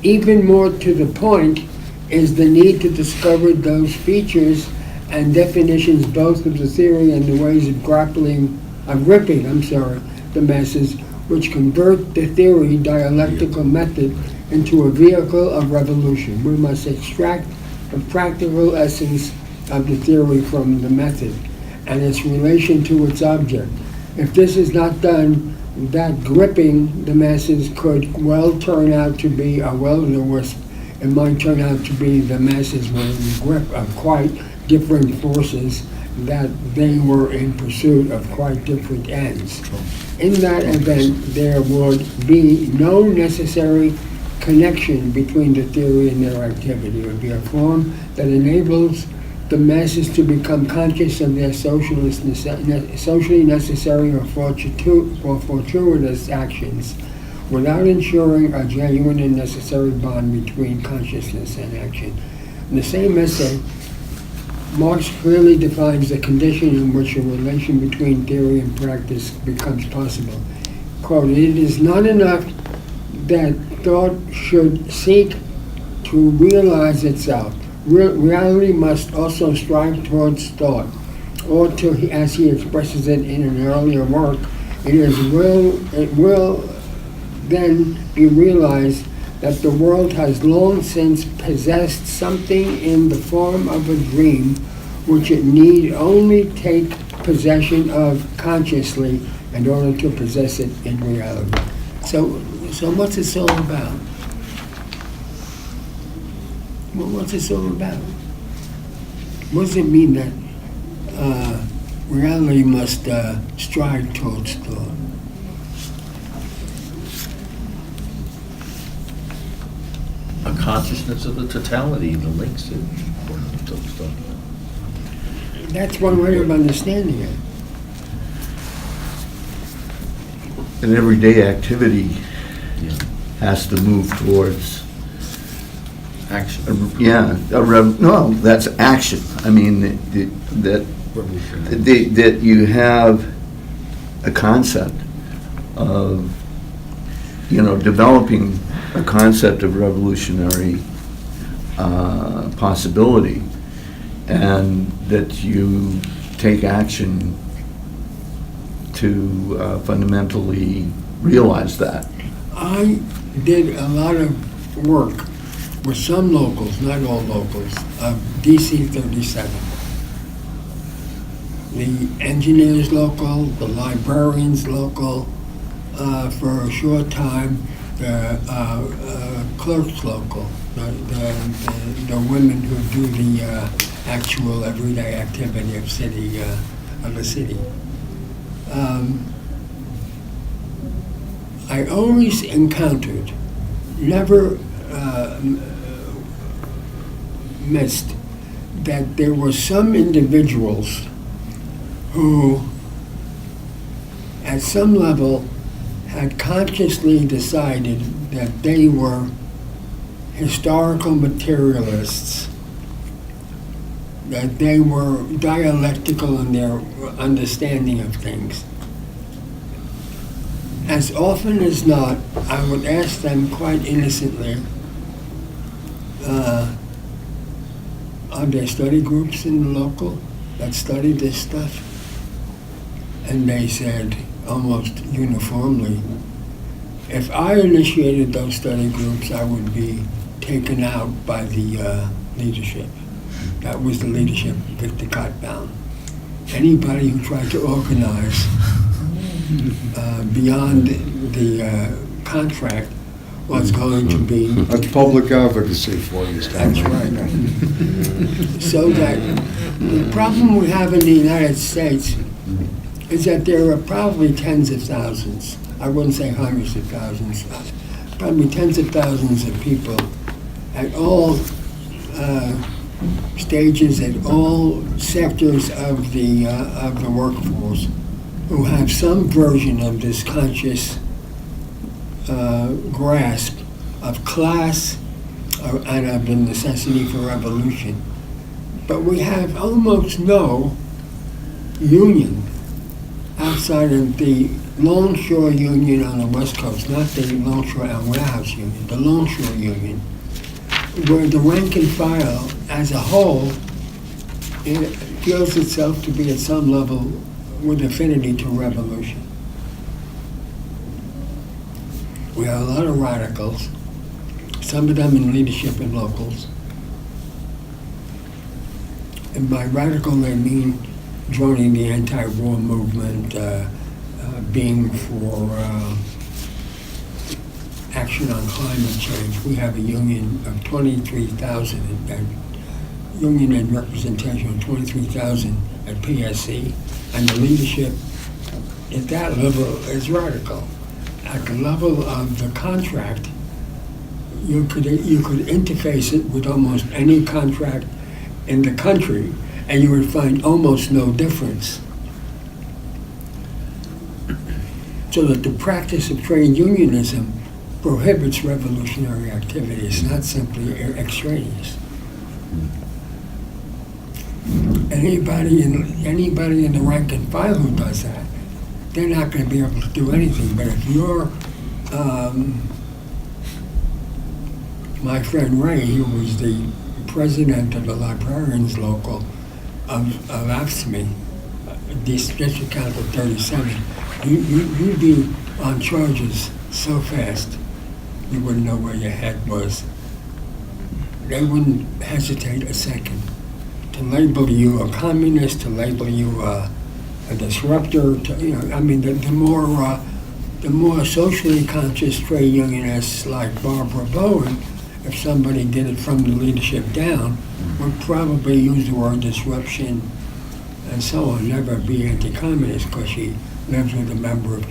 Even more to the point is the need to discover those features and definitions both of the theory and the ways of gripping the masses, which convert the theory dialectical method into a vehicle of revolution. We must extract the practical essence of the theory from the method and its relation to its object. If this is not done, that gripping the masses could well turn out to be a will-o-the-wisp. It might turn out to be the masses were in the grip of quite different forces, that they were in pursuit of quite different ends. In that event, there would be no necessary connection between the theory and their activity. It would be a form that enables the masses to become conscious of their socially necessary or fortuitous actions, without ensuring a genuine and necessary bond between consciousness and action. In the same essay, Marx clearly defines the condition in which a relation between theory and practice becomes possible. Quote, "It is not enough that thought should seek to realize itself. Reality must also strive towards thought." Or to, as he expresses it in an earlier work, it will then be realized that the world has long since possessed something in the form of a dream, which it need only take possession of consciously in order to possess it in reality. So So what's this all about? What's this all about? What does it mean that reality must strive towards thought? A consciousness of the totality, the links to stuff. That's one way of understanding it. An everyday activity Yeah. has to move towards, Action. no, that's action. I mean, that that you have a concept of, developing a concept of revolutionary possibility, and that you take action to fundamentally realize that. I did a lot of work with some locals, not all locals, of DC 37. The engineers local, the librarians local, for a short time, the clerks local, the women who do the actual everyday activity of the city. I always encountered, never missed, that there were some individuals who, at some level, had consciously decided that they were historical materialists, that they were dialectical in their understanding of things. As often as not, I would ask them quite innocently, are there study groups in the local that study this stuff? And they said, almost uniformly, if I initiated those study groups, I would be taken out by the leadership. That was the leadership Victor Cotbound. Anybody who tried to organize beyond the contract was going to be... That's public advocacy for you, Stanley. That's right. So that the problem we have in the United States is that there are probably tens of thousands, I wouldn't say hundreds of thousands, probably tens of thousands of people at all stages, at all sectors of the workforce, who have some version of this conscious grasp of class and of the necessity for revolution. But we have almost no union outside of the Longshore Union on the West Coast, not the Longshore and Warehouse Union, the Longshore Union, where the rank and file as a whole, it feels itself to be at some level with affinity to revolution. We have a lot of radicals, some of them in leadership in locals. And by radical, they mean joining the anti-war movement, being for action on climate change. We have a union of 23,000, union and representation of 23,000 at PSC, and the leadership at that level is radical. At the level of the contract, you could interface it with almost any contract in the country, and you would find almost no difference. So that the practice of trade unionism prohibits revolutionary activity. It's not simply extraneous. Anybody in the rank and file who does that, they're not going to be able to do anything. But if you're my friend Ray, who was the president of the librarians local of AFSCME, District Council 37, you'd be on charges so fast you wouldn't know where your head was. They wouldn't hesitate a second to label you a communist, to label you a disruptor. The more the more socially conscious trade unionists like Barbara Bowen, if somebody did it from the leadership down, would probably use the word disruption and so on, never be anti-communist because she lives with a member of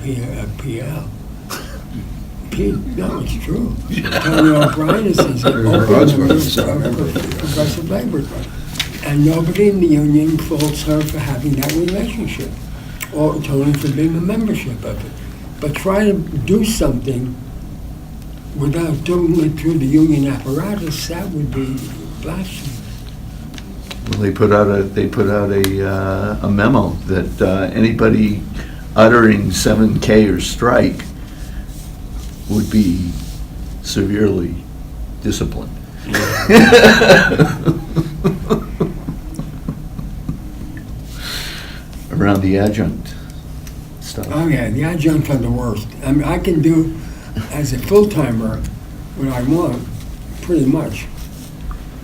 PL. No, it's true. Tony O'Brien says it. Progressive Labor Party. And nobody in the union faults her for having that relationship, or Tony for being a membership of it. But try to do something without doing it through the union apparatus, that would be blasphemy. Well, they put out a memo that anybody uttering 7K or strike would be severely disciplined. Around the adjunct stuff. Oh yeah, the adjuncts are the worst. I mean, I can do as a full-timer what I want, pretty much.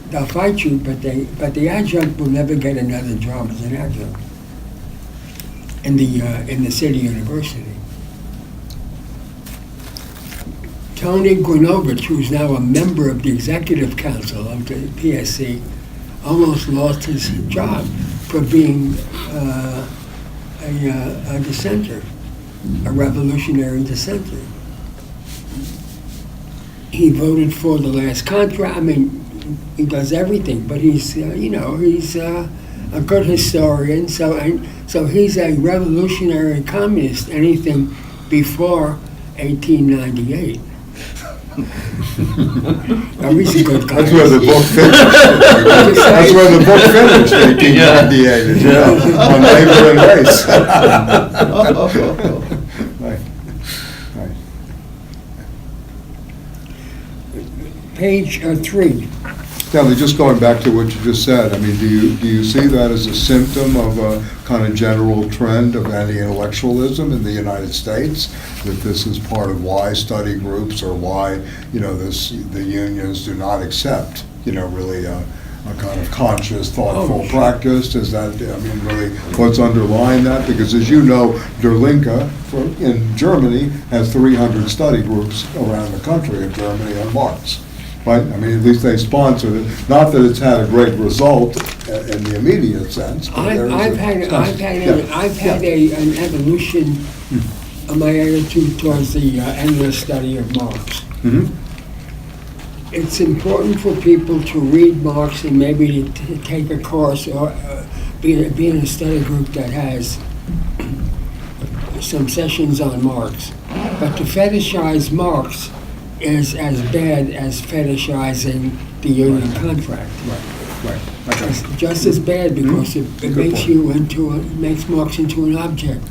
They'll fight you, but the adjunct will never get another job as an adjunct in the city university. Tony Grinovich, who's now a member of the executive council of the PSC, almost lost his job for being a dissenter, a revolutionary dissenter. He voted for the last contract. I mean, he does everything, but he's he's a good historian. So he's a revolutionary communist. Anything before 1898. Now, he's a good guy. That's where the book finished. That's where the book finished, 1898, on labor and race. Right. Page 3. Stanley, just going back to what you just said, I mean, do you see that as a symptom of a kind of general trend of anti-intellectualism in the United States? That this is part of why study groups, or why, the unions do not accept, really a kind of conscious, thoughtful practice? Is that, really what's underlying that? Because as you know, Der Linke in Germany has 300 study groups around the country of Germany on Marx. Right? I mean, at least they sponsored it. Not that it's had a great result in the immediate sense. I've had an evolution of my attitude towards the endless study of Marx. Mm-hmm. It's important for people to read Marx and maybe to take a course or be in a study group that has some sessions on Marx. But to fetishize Marx is as bad as fetishizing the union contract. Right. Just as bad, because it makes makes Marx into an object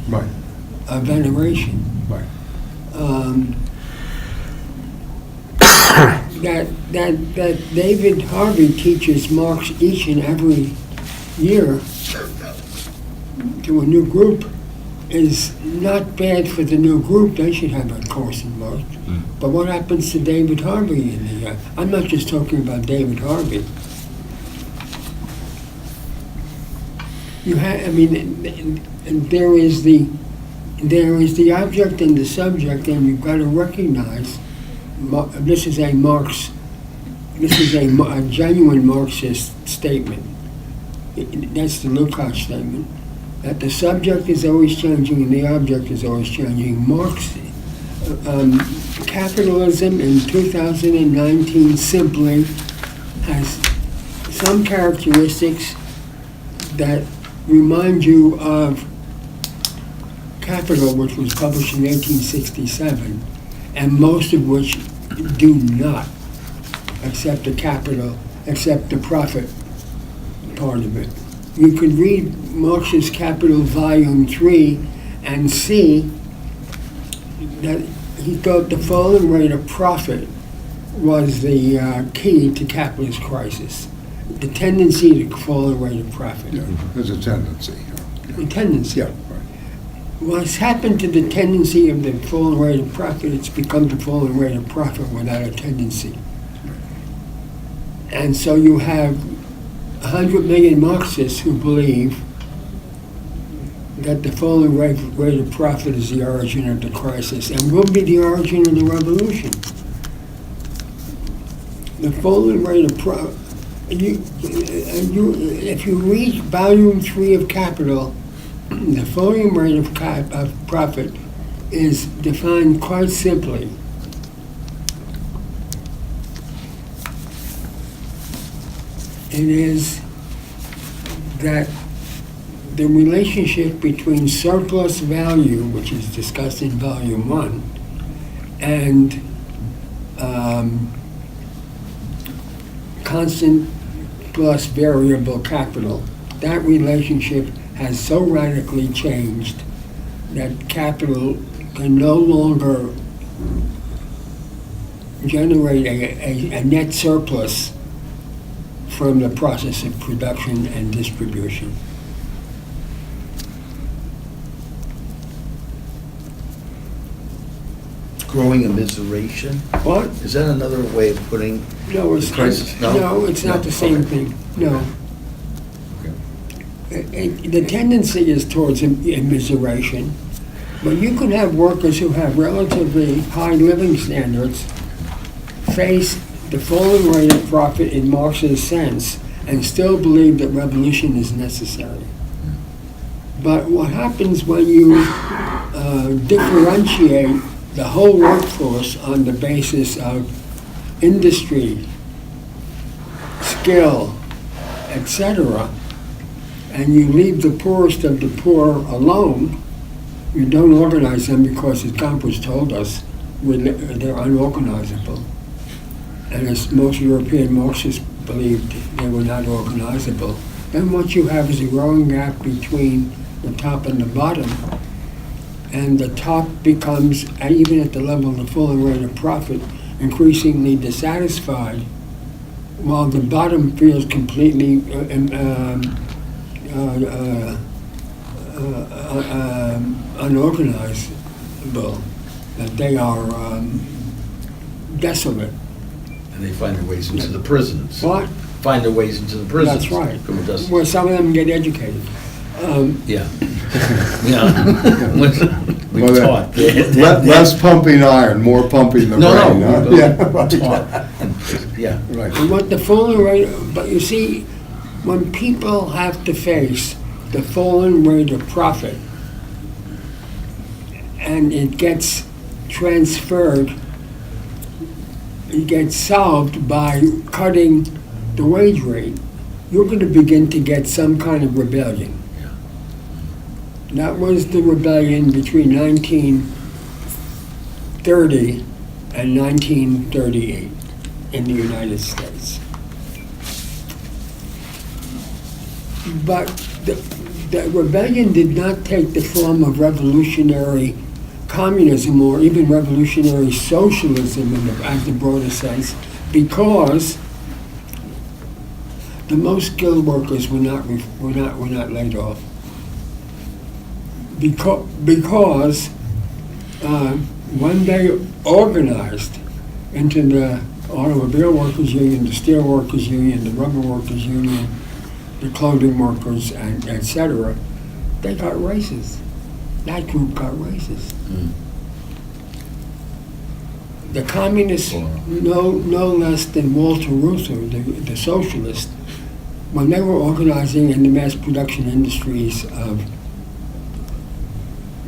of veneration. Right. That David Harvey teaches Marx each and every year to a new group is not bad for the new group. They should have a course in Marx. But what happens to David Harvey in the? I'm not just talking about David Harvey. And there is the object and the subject, and you've got to recognize this is a genuine Marxist statement. That's the Lukács statement. That the subject is always changing and the object is always changing. Marx, capitalism in 2019 simply has some characteristics that remind you of Capital, which was published in 1867, and most of which do not, except the profit part of it. You could read Marx's Capital Volume 3 and see that he thought the falling rate of profit was the key to capitalist crisis. The tendency to fall the rate of profit. Yeah, there's a tendency. The tendency. Yeah, right. What's happened to the tendency of the falling rate of profit? It's become the falling rate of profit without a tendency. And so you have 100 million Marxists who believe that the falling rate of profit is the origin of the crisis and will be the origin of the revolution. The falling rate of profit, if you read Volume 3 of Capital, the falling rate of profit is defined quite simply. It is that the relationship between surplus value, which is discussed in Volume 1, and constant plus variable capital, that relationship has so radically changed that capital can no longer generate a net surplus from the process of production and distribution. Growing immiseration? What? Is that another way of putting No, it's the crisis? no, it's not No? the same Okay. thing. No. Okay. The tendency is towards immiseration, but you can have workers who have relatively high living standards face the falling rate of profit in Marx's sense and still believe that revolution is necessary. But what happens when you differentiate the whole workforce on the basis of industry, skill, etc., and you leave the poorest of the poor alone, you don't organize them because, as Campos told us, they're unorganizable. And as most European Marxists believed they were not organizable, then what you have is a growing gap between the top and the bottom. And the top becomes, even at the level of the falling rate of profit, increasingly dissatisfied, while the bottom feels completely unorganizable, that they are desolate. And they find their ways into the prisons. What? Find their ways into the prisons. That's right. Who does- Where some of them get educated. Yeah. Yeah. We've Well, taught. Less pumping iron, more pumping the No, brain. huh? no. Yeah, right. Taught. Yeah. Right. And what the falling rate, but you see, when people have to face the falling rate of profit, and it gets transferred, it gets solved by cutting the wage rate, you're going to begin to get some kind of rebellion. That was the rebellion between 1930 and 1938 in the United States. But the rebellion did not take the form of revolutionary communism or even revolutionary socialism in the broader sense, because the most skilled workers were not laid off. Because when they organized into the automobile workers union, the steel workers union, the rubber workers union, the clothing workers, and etc., they got raises. That group got raises. The communists, no less than Walter Reuther, the socialist, when they were organizing in the mass production industries of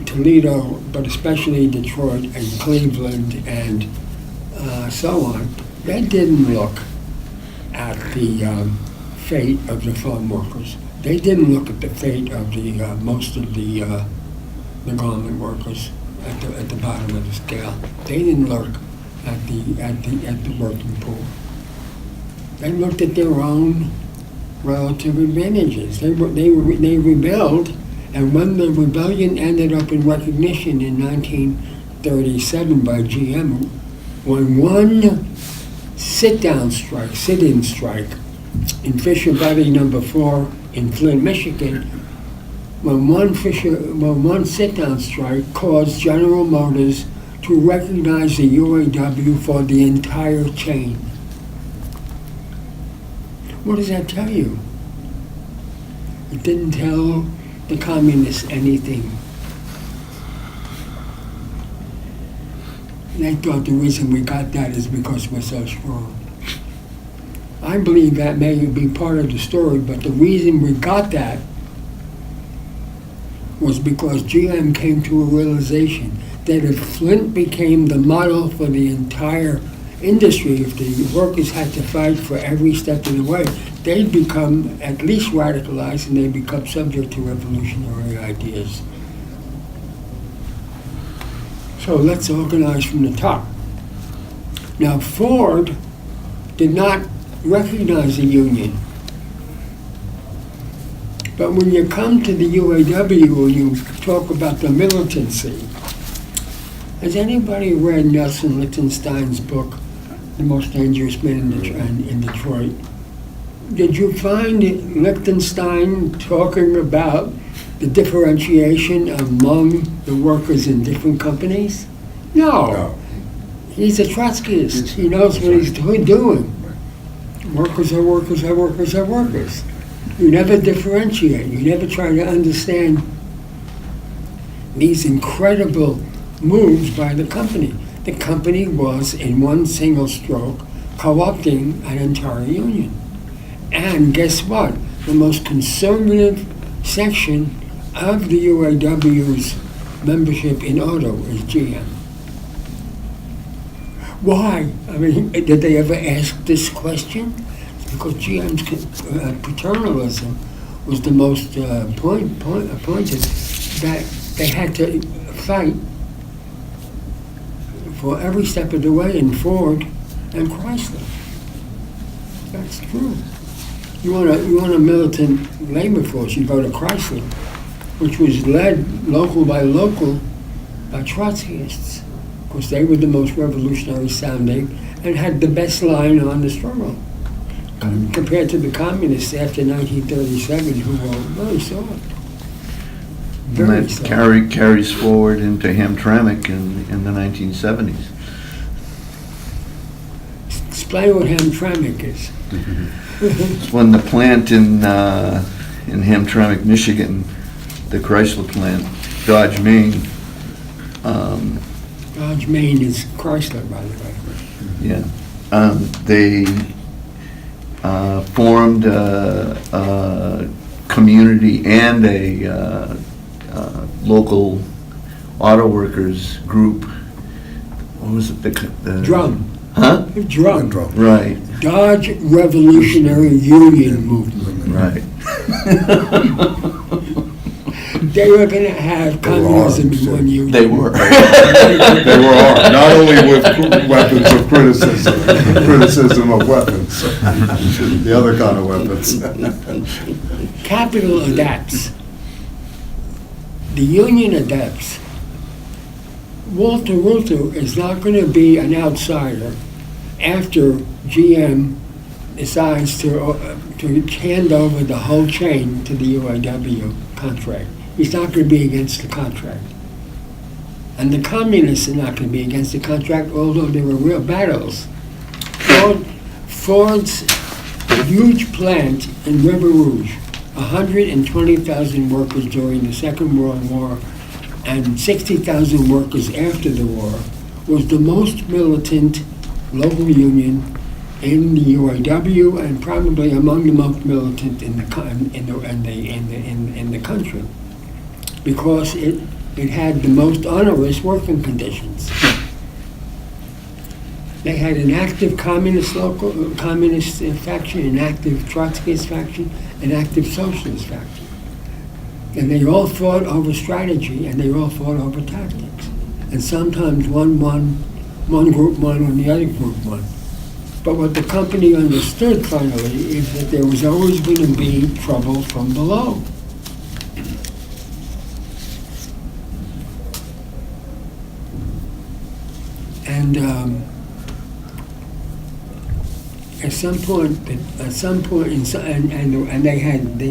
Toledo, but especially Detroit and Cleveland and so on, they didn't look at the fate of the farm workers. They didn't look at the fate of the most of the garment workers at the bottom of the scale. They didn't look at the working poor. They looked at their own relative advantages. They rebelled. And when the rebellion ended up in recognition in 1937 by GM, when one sit-in strike in Fisher Valley number 4 in Flint, Michigan, when one sit-down strike caused General Motors to recognize the UAW for the entire chain. What does that tell you? It didn't tell the communists anything. They thought the reason we got that is because we're so strong. I believe that may be part of the story, but the reason we got that was because GM came to a realization that if Flint became the model for the entire industry, if the workers had to fight for every step of the way, they'd become at least radicalized and they'd become subject to revolutionary ideas. So let's organize from the top. Now, Ford did not recognize the union. But when you come to the UAW and you talk about the militancy, has anybody read Nelson Lichtenstein's book, The Most Dangerous Man in Detroit? Did you find Lichtenstein talking about the differentiation among the workers in different companies? No. He's a Trotskyist. He knows what he's doing. Workers are workers are workers are workers. You never differentiate. You never try to understand these incredible moves by the company. The company was, in one single stroke, co-opting an entire union. And guess what? The most conservative section of the UAW's membership in auto is GM. Why? I mean, did they ever ask this question? It's because GM's paternalism was the most pointed that they had to fight for every step of the way in Ford and Chrysler. That's true. You want a militant labor force, you go to Chrysler, which was led local by Trotskyists. Of course, they were the most revolutionary sounding and had the best line on the struggle. Compared to the communists after 1937, who were very soft. And that carries forward into Hamtramck in the 1970s. Explain what Hamtramck is. It's when the plant in Hamtramck, Michigan, the Chrysler plant, Dodge, Maine. Dodge, Maine is Chrysler, by the way. Yeah. They formed a community and a local auto workers group. What was it? The Drum. Huh? Drum. Right. Dodge Revolutionary Union Movement. Right. They were going to have communism in one union. They were. They were armed, not only with weapons of criticism of weapons, the other kind of weapons. Capital adapts. The union adapts. Walter Reuther is not going to be an outsider after GM decides to hand over the whole chain to the UAW contract. He's not going to be against the contract. And the communists are not going to be against the contract, although there were real battles. Ford's huge plant in River Rouge, 120,000 workers during the Second World War and 60,000 workers after the war, was the most militant local union in the UAW and probably among the most militant in the country, because it had the most onerous working conditions. They had an active communist faction, an active Trotskyist faction, an active socialist faction. And they all fought over strategy, and they all fought over tactics. And sometimes one group won and the other group won. But what the company understood finally is that there was always going to be trouble from below. And at some point, they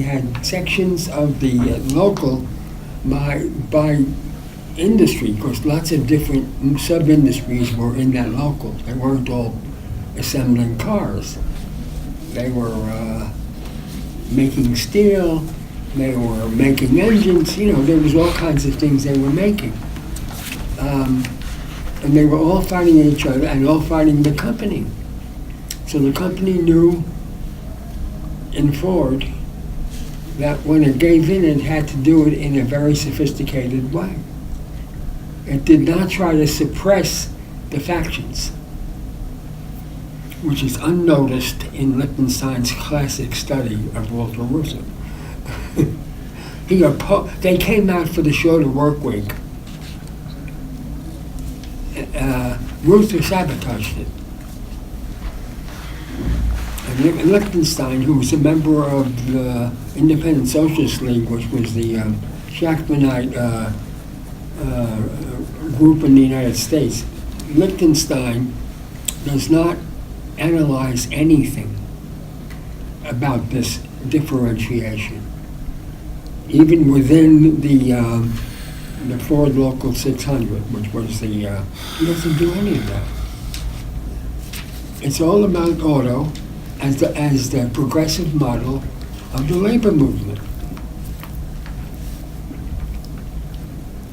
had sections of the local by industry, because lots of different sub-industries were in that local. They weren't all assembling cars. They were making steel, They were making engines, there was all kinds of things they were making. And they were all fighting each other and all fighting the company. So the company knew in Ford that when it gave in, it had to do it in a very sophisticated way. It did not try to suppress the factions, which is unnoticed in Lichtenstein's classic study of Walter Reuther. They came out for the shorter work week. Reuther sabotaged it. And Lichtenstein, who was a member of the Independent Socialist League, which was the Shachtmanite group in the United States, Lichtenstein does not analyze anything about this differentiation. Even within the Ford Local 600, which was he doesn't do any of that. It's all about auto as the progressive model of the labor movement.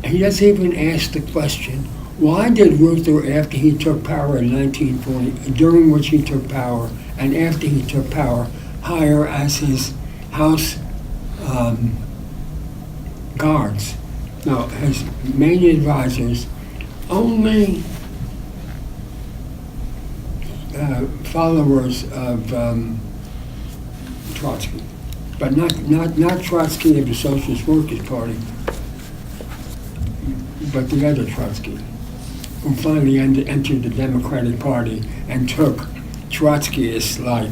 He doesn't even ask the question, why did Reuther, after he took power in 1940, during which he took power, and after he took power, hire as his house guards, no, his main advisors, only followers of Trotsky, but not Trotsky of the Socialist Workers' Party, but the other Trotsky, who finally entered the Democratic Party and took Trotskyists like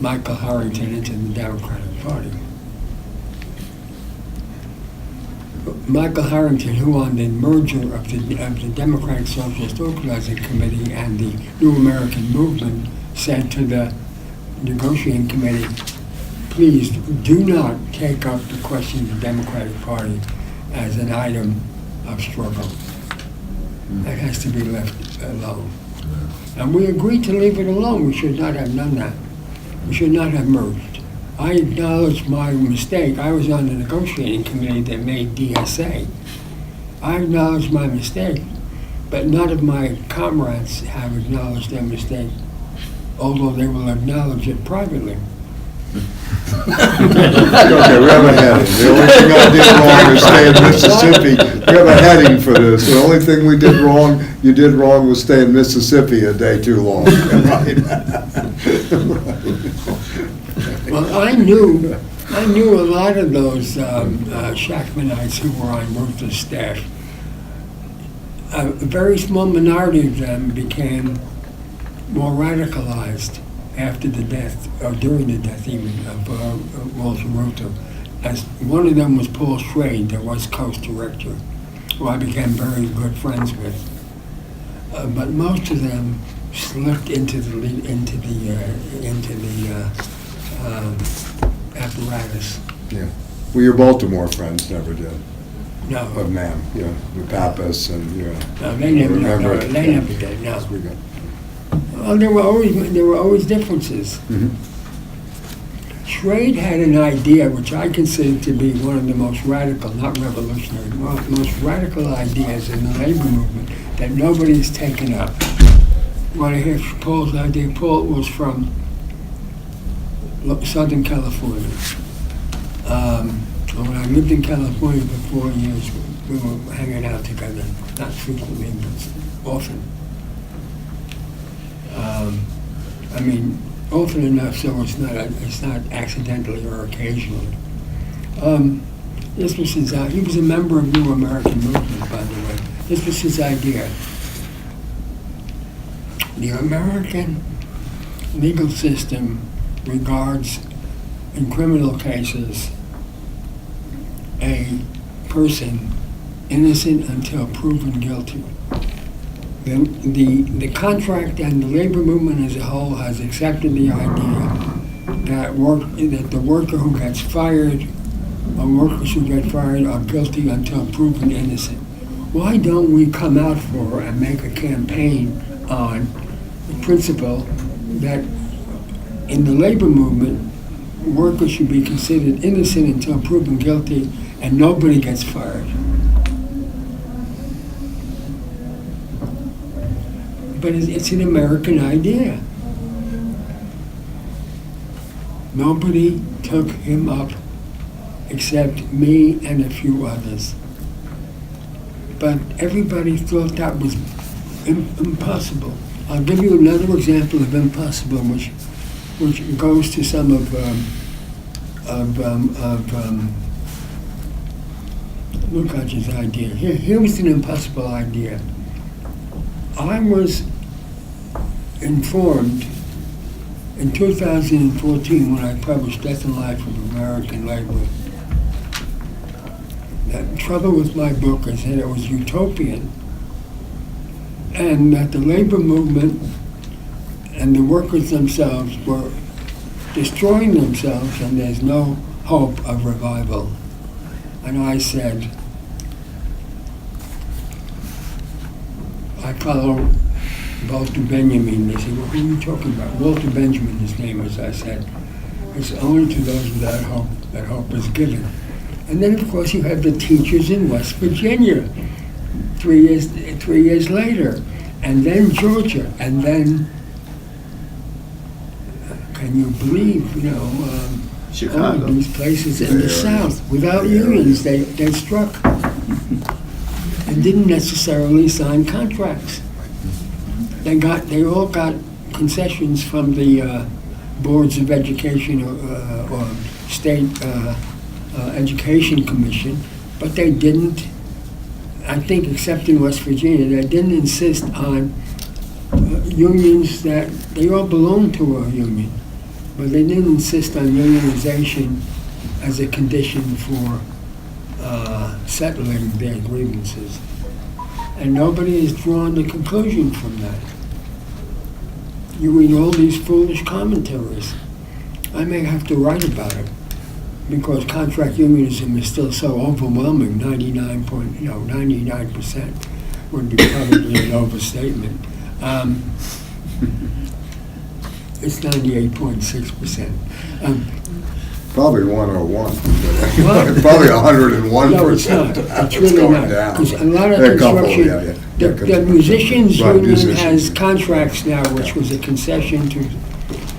Michael Harrington into the Democratic Party. Michael Harrington, who on the merger of the Democratic Socialist Organizing Committee and the New American Movement, said to the negotiating committee, please do not take up the question of the Democratic Party as an item of struggle. That has to be left alone. And we agreed to leave it alone. We should not have done that. We should not have merged. I acknowledge my mistake. I was on the negotiating committee that made DSA. I acknowledge my mistake, but none of my comrades have acknowledged their mistake, although they will acknowledge it privately. Okay, we have a heading. The only thing I did wrong is stay in Mississippi. We have a heading for this. The only thing you did wrong was stay in Mississippi a day too long. Right. Well, I knew a lot of those Shachtmanites who were on Reuther's staff. A very small minority of them became more radicalized after the death, or during the death even, of Walter Reuther. As one of them was Paul Schrade, the West Coast director, who I became very good friends with. But most of them slipped into the apparatus. Yeah. Well, your Baltimore friends never did. No. Of ma'am, the Pappas and, No, they never. remember. They never did. No. We got- Well, there were always differences. Mhm. Schrade had an idea which I consider to be one of the most radical, not revolutionary, most radical ideas in the labor movement that nobody's taken up. When I hear Paul's idea, Paul was from Southern California. When I lived in California for 4 years, we were hanging out together, not frequently, but often. Often enough so it's not accidentally or occasionally. This was his. He was a member of New American Movement, by the way. This was his idea. The American legal system regards, in criminal cases, a person innocent until proven guilty. The contract and the labor movement as a whole has accepted the idea that the worker who gets fired, or workers who get fired, are guilty until proven innocent. Why don't we come out for and make a campaign on the principle that in the labor movement, workers should be considered innocent until proven guilty, and nobody gets fired. But it's an American idea. Nobody took him up except me and a few others. But everybody thought that was impossible. I'll give you another example of impossible, which goes to some of Lukács's idea. Here was an impossible idea. I was informed in 2014 when I published Death and Life of American Labor. The trouble with my book is that it was utopian, and that the labor movement and the workers themselves were destroying themselves, and there's no hope of revival. And I said, I follow Walter Benjamin. They said, well, who are you talking about? Walter Benjamin, his name is. I said, it's only to those without hope that hope is given. And then, of course, you have the teachers in West Virginia 3 years later, and then Georgia, and then, can you believe, Chicago. all of these places in the South, without unions, they struck and didn't necessarily sign contracts. They all got concessions from the boards of education or state education commission, but they didn't, I think, except in West Virginia, they didn't insist on unions that, they all belonged to a union, but they didn't insist on unionization as a condition for settling their grievances. And nobody has drawn the conclusion from that. You read all these foolish commentaries. I may have to write about it, because contract unionism is still so overwhelming. 99% would be probably an overstatement. It's 98.6%. Probably 101. What? Probably 101%. No, it's not. It's really going not. down. Because a lot of Yeah, a couple, construction, yeah. the musicians Right, union musicians, has yeah. contracts now, which was a concession to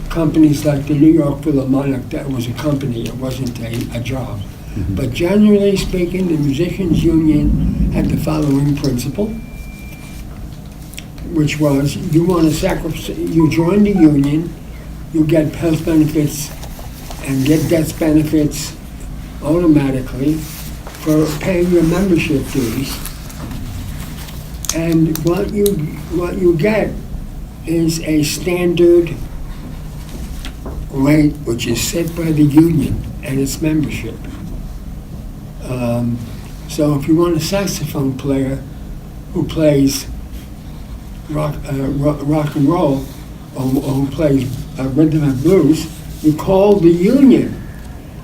companies like the New York Philharmonic. That was a company, it wasn't a job. Mm-hmm. But generally speaking, the musicians union had the following principle, which was, you want to sacrifice, you join the union, you get health benefits and get death benefits automatically for paying your membership dues. And what you get is a standard rate which is set by the union and its membership. So if you want a saxophone player who plays rock and roll, or who plays rhythm and blues, you call the union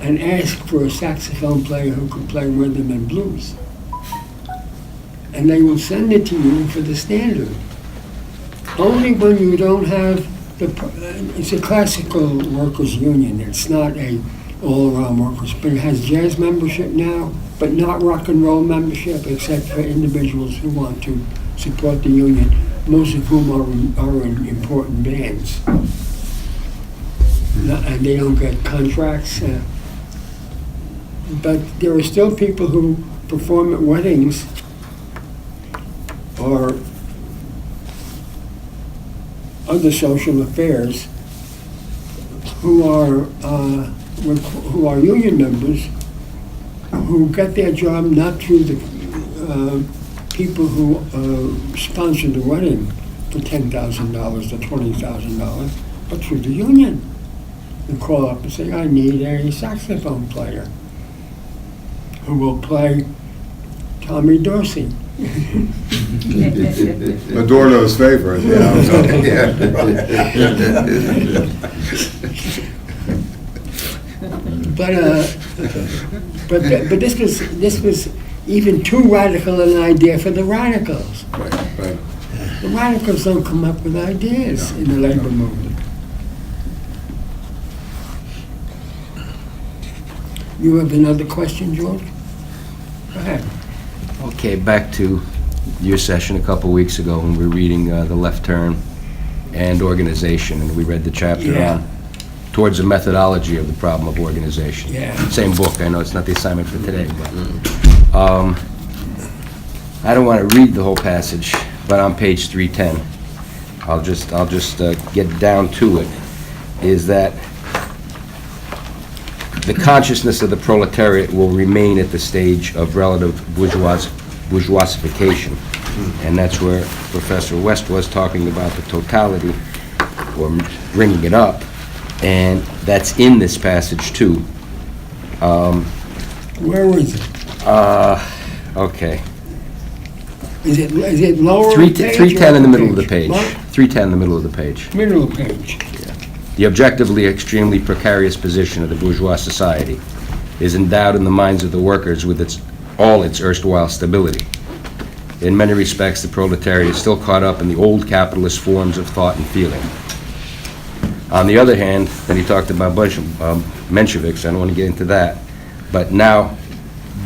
and ask for a saxophone player who can play rhythm and blues. And they will send it to you for the standard. Only when you don't have it's a classical workers' union. It's not a all-around workers, but it has jazz membership now, but not rock and roll membership, except for individuals who want to support the union, most of whom are in important bands. And they don't get contracts. But there are still people who perform at weddings or other social affairs who are union members, who get their job not through the people who sponsor the wedding for $10,000 or $20,000, but through the union. And call up and say, I need a saxophone player who will play Tommy Dorsey. Adorno's favorite, yeah. But this was even too radical an idea for the radicals. Right. The radicals don't come up with ideas in the labor movement. You have another question, George? Go ahead. Okay, back to your session a couple weeks ago when we were reading The Left Turn and Organization, and we read the chapter Yeah. on Towards the Methodology of the Problem of Organization. Yeah. Same book, I know it's not the assignment for today, but I don't want to read the whole passage, but on page 310, I'll just get down to it, is that the consciousness of the proletariat will remain at the stage of relative bourgeoisification. And that's where Professor West was talking about the totality, or bringing it up, and that's in this passage too. Where is it? Okay. Is it lower page? 310 in the or middle of the page. What? 310 in the middle of the page. Middle of the page. The objectively extremely precarious position of the bourgeois society is endowed in the minds of the workers with all its erstwhile stability. In many respects, the proletariat is still caught up in the old capitalist forms of thought and feeling. On the other hand, then he talked about Mensheviks, I don't want to get into that, but now,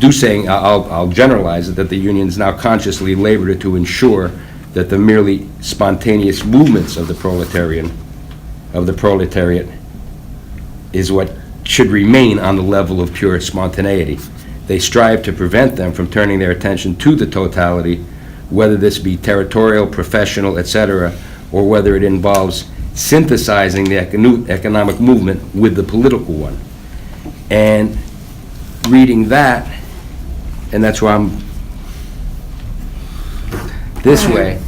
I'll generalize it, that the unions now consciously labor to ensure that the merely spontaneous movements of the proletariat is what should remain on the level of pure spontaneity. They strive to prevent them from turning their attention to the totality, whether this be territorial, professional, etc., or whether it involves synthesizing the economic movement with the political one. And reading that, and that's why I'm this way,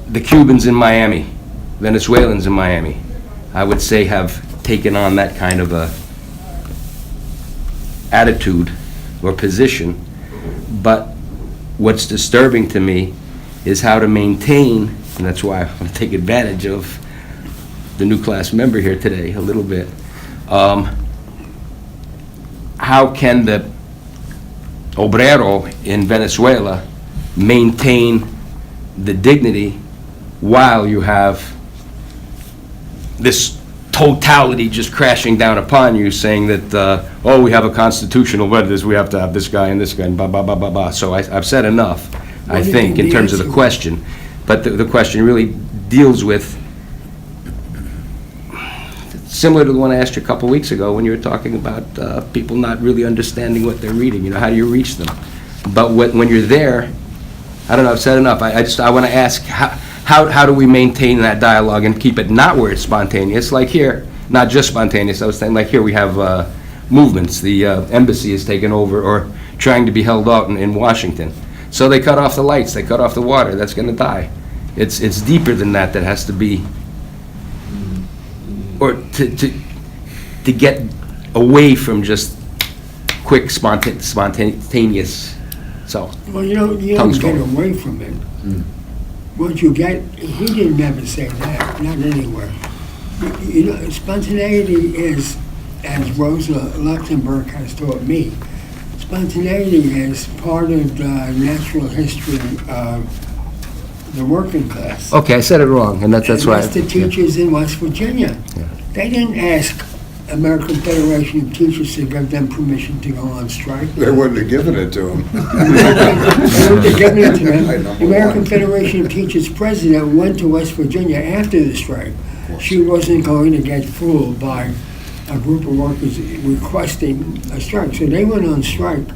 the Cubans in Miami, Venezuelans in Miami, I would say have taken on that kind of a attitude or position. But what's disturbing to me is how to maintain, and that's why I want to take advantage of the new class member here today a little bit. How can the obrero in Venezuela maintain the dignity while you have this totality just crashing down upon you, saying that, we have a constitutional, we have to have this guy and this guy, and blah, blah, blah, blah, blah. So I've said enough, I do you think, think in the terms of the answer- question. But the question really deals with, similar to the one I asked you a couple weeks ago when you were talking about people not really understanding what they're reading, how do you reach them? But when you're there, I don't know, I've said enough. I want to ask, how do we maintain that dialogue and keep it not where it's spontaneous, like here, not just spontaneous, I was saying, like here we have movements. The embassy is taken over or trying to be held out in Washington. So they cut off the lights, they cut off the water, that's going to die. It's deeper than that has to be, or to get away from just quick spontaneous, so. Well, you don't Tongue's get going. away from it. What you get, he didn't ever say that, not anywhere. Spontaneity is, as Rosa Luxemburg has taught me, spontaneity is part of the natural history of the working class. Okay, I said it wrong, and that's why. And that's the teachers in West Virginia. Yeah. They didn't ask American Federation of Teachers to give them permission to go on strike. They wouldn't have given it to him. They're giving it to them. Right, The number American one. Federation of Teachers president went to West Virginia after the strike. She wasn't going to get fooled by a group of workers requesting a strike, so they went on strike.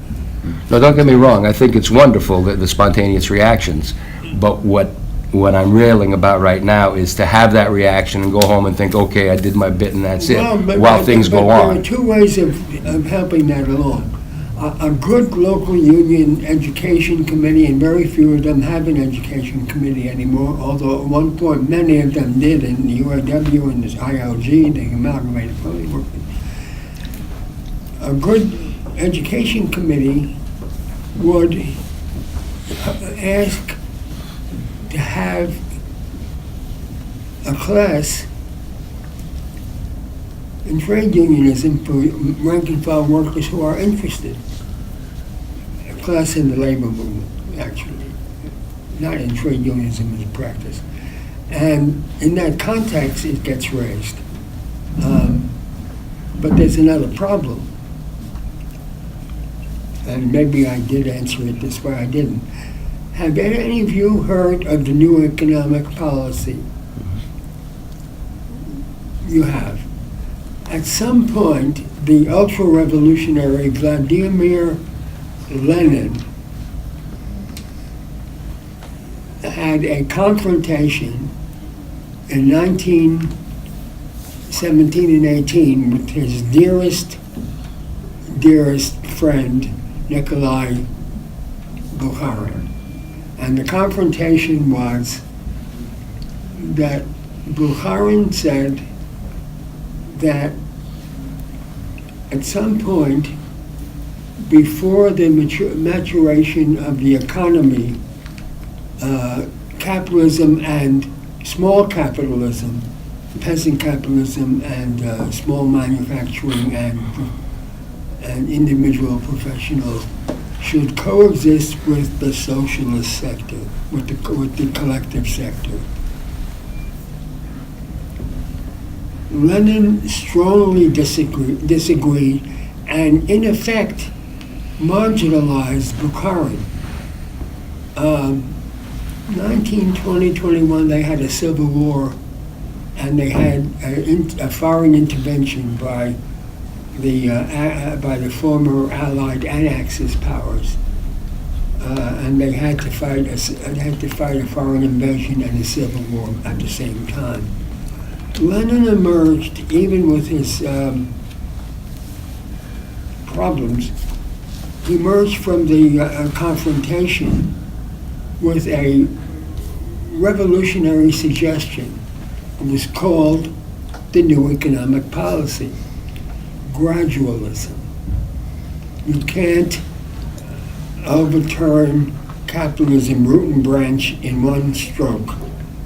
No, don't get me wrong, I think it's wonderful, the spontaneous reactions, but what I'm railing about right now is to have that reaction and go home and think, okay, I did my bit and that's it, Well, while things go There are on. two ways of helping that along. A good local union education committee, and very few of them have an education committee anymore, although at one point many of them did in the UAW and the ILG, the Amalgamated Public Workers. A good education committee would ask to have a class in trade unionism for rank and file workers who are interested. A class in the labor movement, actually, not in trade unionism as a practice. And in that context, it gets raised. But there's another problem. And maybe I did answer it this way, I didn't. Have any of you heard of the new economic policy? You have. At some point, the ultra-revolutionary Vladimir Lenin had a confrontation in 1917 and 18 with his dearest friend, Nikolai Bukharin. And the confrontation was that Bukharin said that at some point, before the maturation of the economy, capitalism and small capitalism, peasant capitalism and small manufacturing and individual professionals should coexist with the socialist sector, with the collective sector. Lenin strongly disagreed and in effect marginalized Bukharin. 1920-21, they had a civil war, and they had a foreign intervention by the former Allied and Axis powers, and they had to fight a foreign invasion and a civil war at the same time. Lenin emerged, even with his problems, he emerged from the confrontation with a revolutionary suggestion. It was called the new economic policy, gradualism. You can't overturn capitalism root and branch in one stroke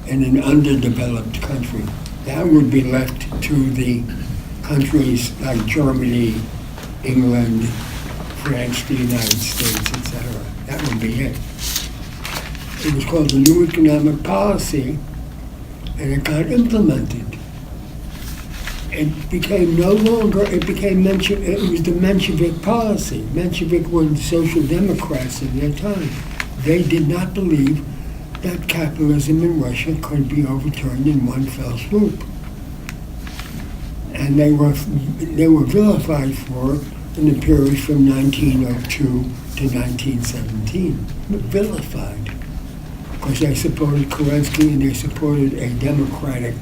in an underdeveloped country. That would be left to the countries like Germany, England, France, the United States, etc. That would be it. It was called the New Economic Policy, and it got implemented. It became no longer, it was the Menshevik policy. Menshevik were the social democrats in their time. They did not believe that capitalism in Russia could be overturned in one fell swoop. And they were vilified for it in the period from 1902 to 1917. Vilified. Because they supported Kerensky and they supported a democratic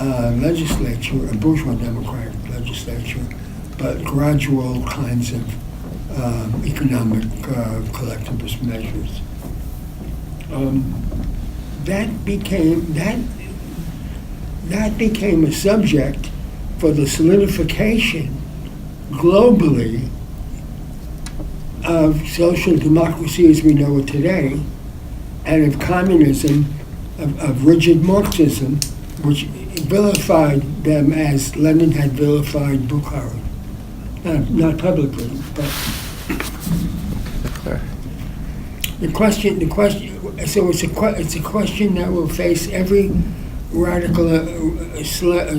legislature, a bourgeois democratic legislature, but gradual kinds of economic collectivist measures. That became a subject for the solidification globally of social democracy as we know it today, and of communism, of rigid Marxism, which vilified them as Lenin had vilified Bukharin. Not publicly, but so it's a question that will face every radical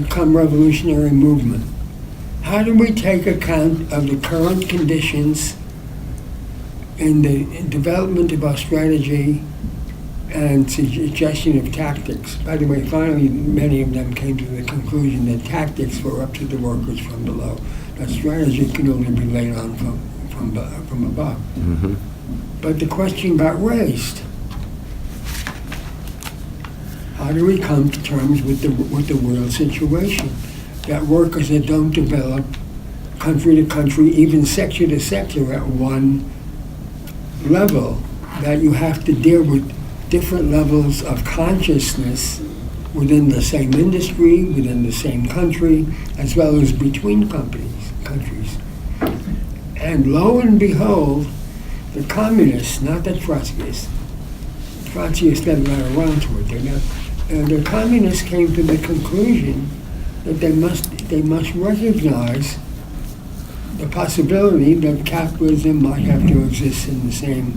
come revolutionary movement. How do we take account of the current conditions in the development of our strategy and suggestion of tactics? By the way, finally, many of them came to the conclusion that tactics were up to the workers from below. That strategy can only be laid on from above. Mm-hmm. But the question got raised. How do we come to terms with the real situation? That workers that don't develop country to country, even sector to sector at one level, that you have to deal with different levels of consciousness within the same industry, within the same country, as well as between countries. And lo and behold, the communists, not the Trotskyists never got around to it. The communists came to the conclusion that they must recognize the possibility that capitalism might have to exist in the same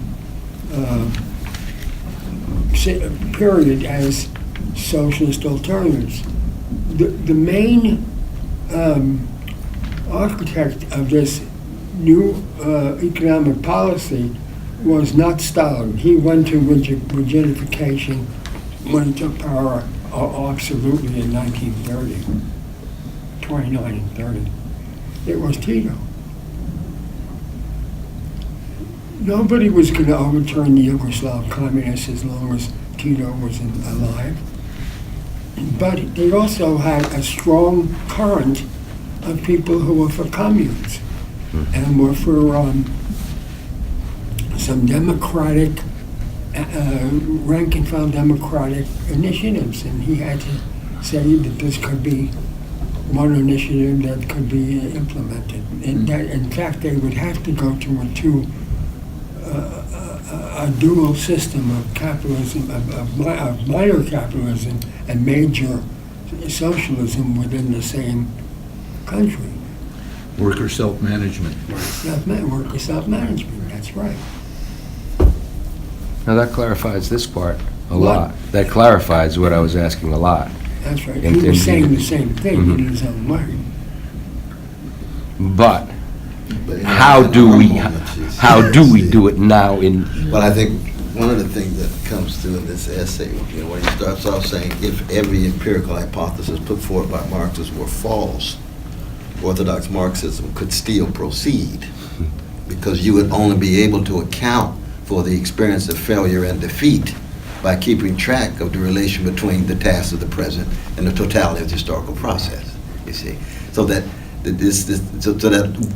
period as socialist alternatives. The main architect of this new economic policy was not Stalin. He went to rigidification when he took power absolutely in 1930, 29 and 30. It was Tito. Nobody was going to overturn the Yugoslav communists as long as Tito was alive. But they also had a strong current of people who were for communes and were for some democratic, rank and file democratic initiatives. And he had to say that this could be one initiative that could be implemented. And that, in fact, they would have to go to a dual system of capitalism, of minor capitalism and major socialism within the same country. Worker self-management. Worker self-management, that's right. Now that clarifies this part a What? lot. That clarifies what I was asking a lot. That's right. And- He was and- saying the same thing Mhm. in his own way. But But in how do our we moments, you see, how do we do it now in Well, I think one of the things that comes through in this essay, when he starts off saying, if every empirical hypothesis put forward by Marxists were false, Orthodox Marxism could still proceed, because you would only be able to account for the experience of failure and defeat by keeping track of the relation between the tasks of the present and the totality of the historical process, you see. So that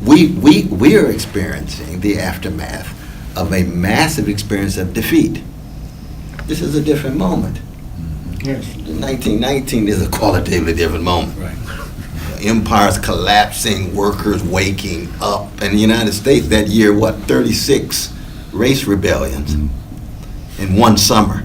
we are experiencing the aftermath of a massive experience of defeat. This is a different moment. Yes. 1919 is a qualitatively different moment. Right. Empires collapsing, workers waking up. In the United States that year, 36 race rebellions in one summer.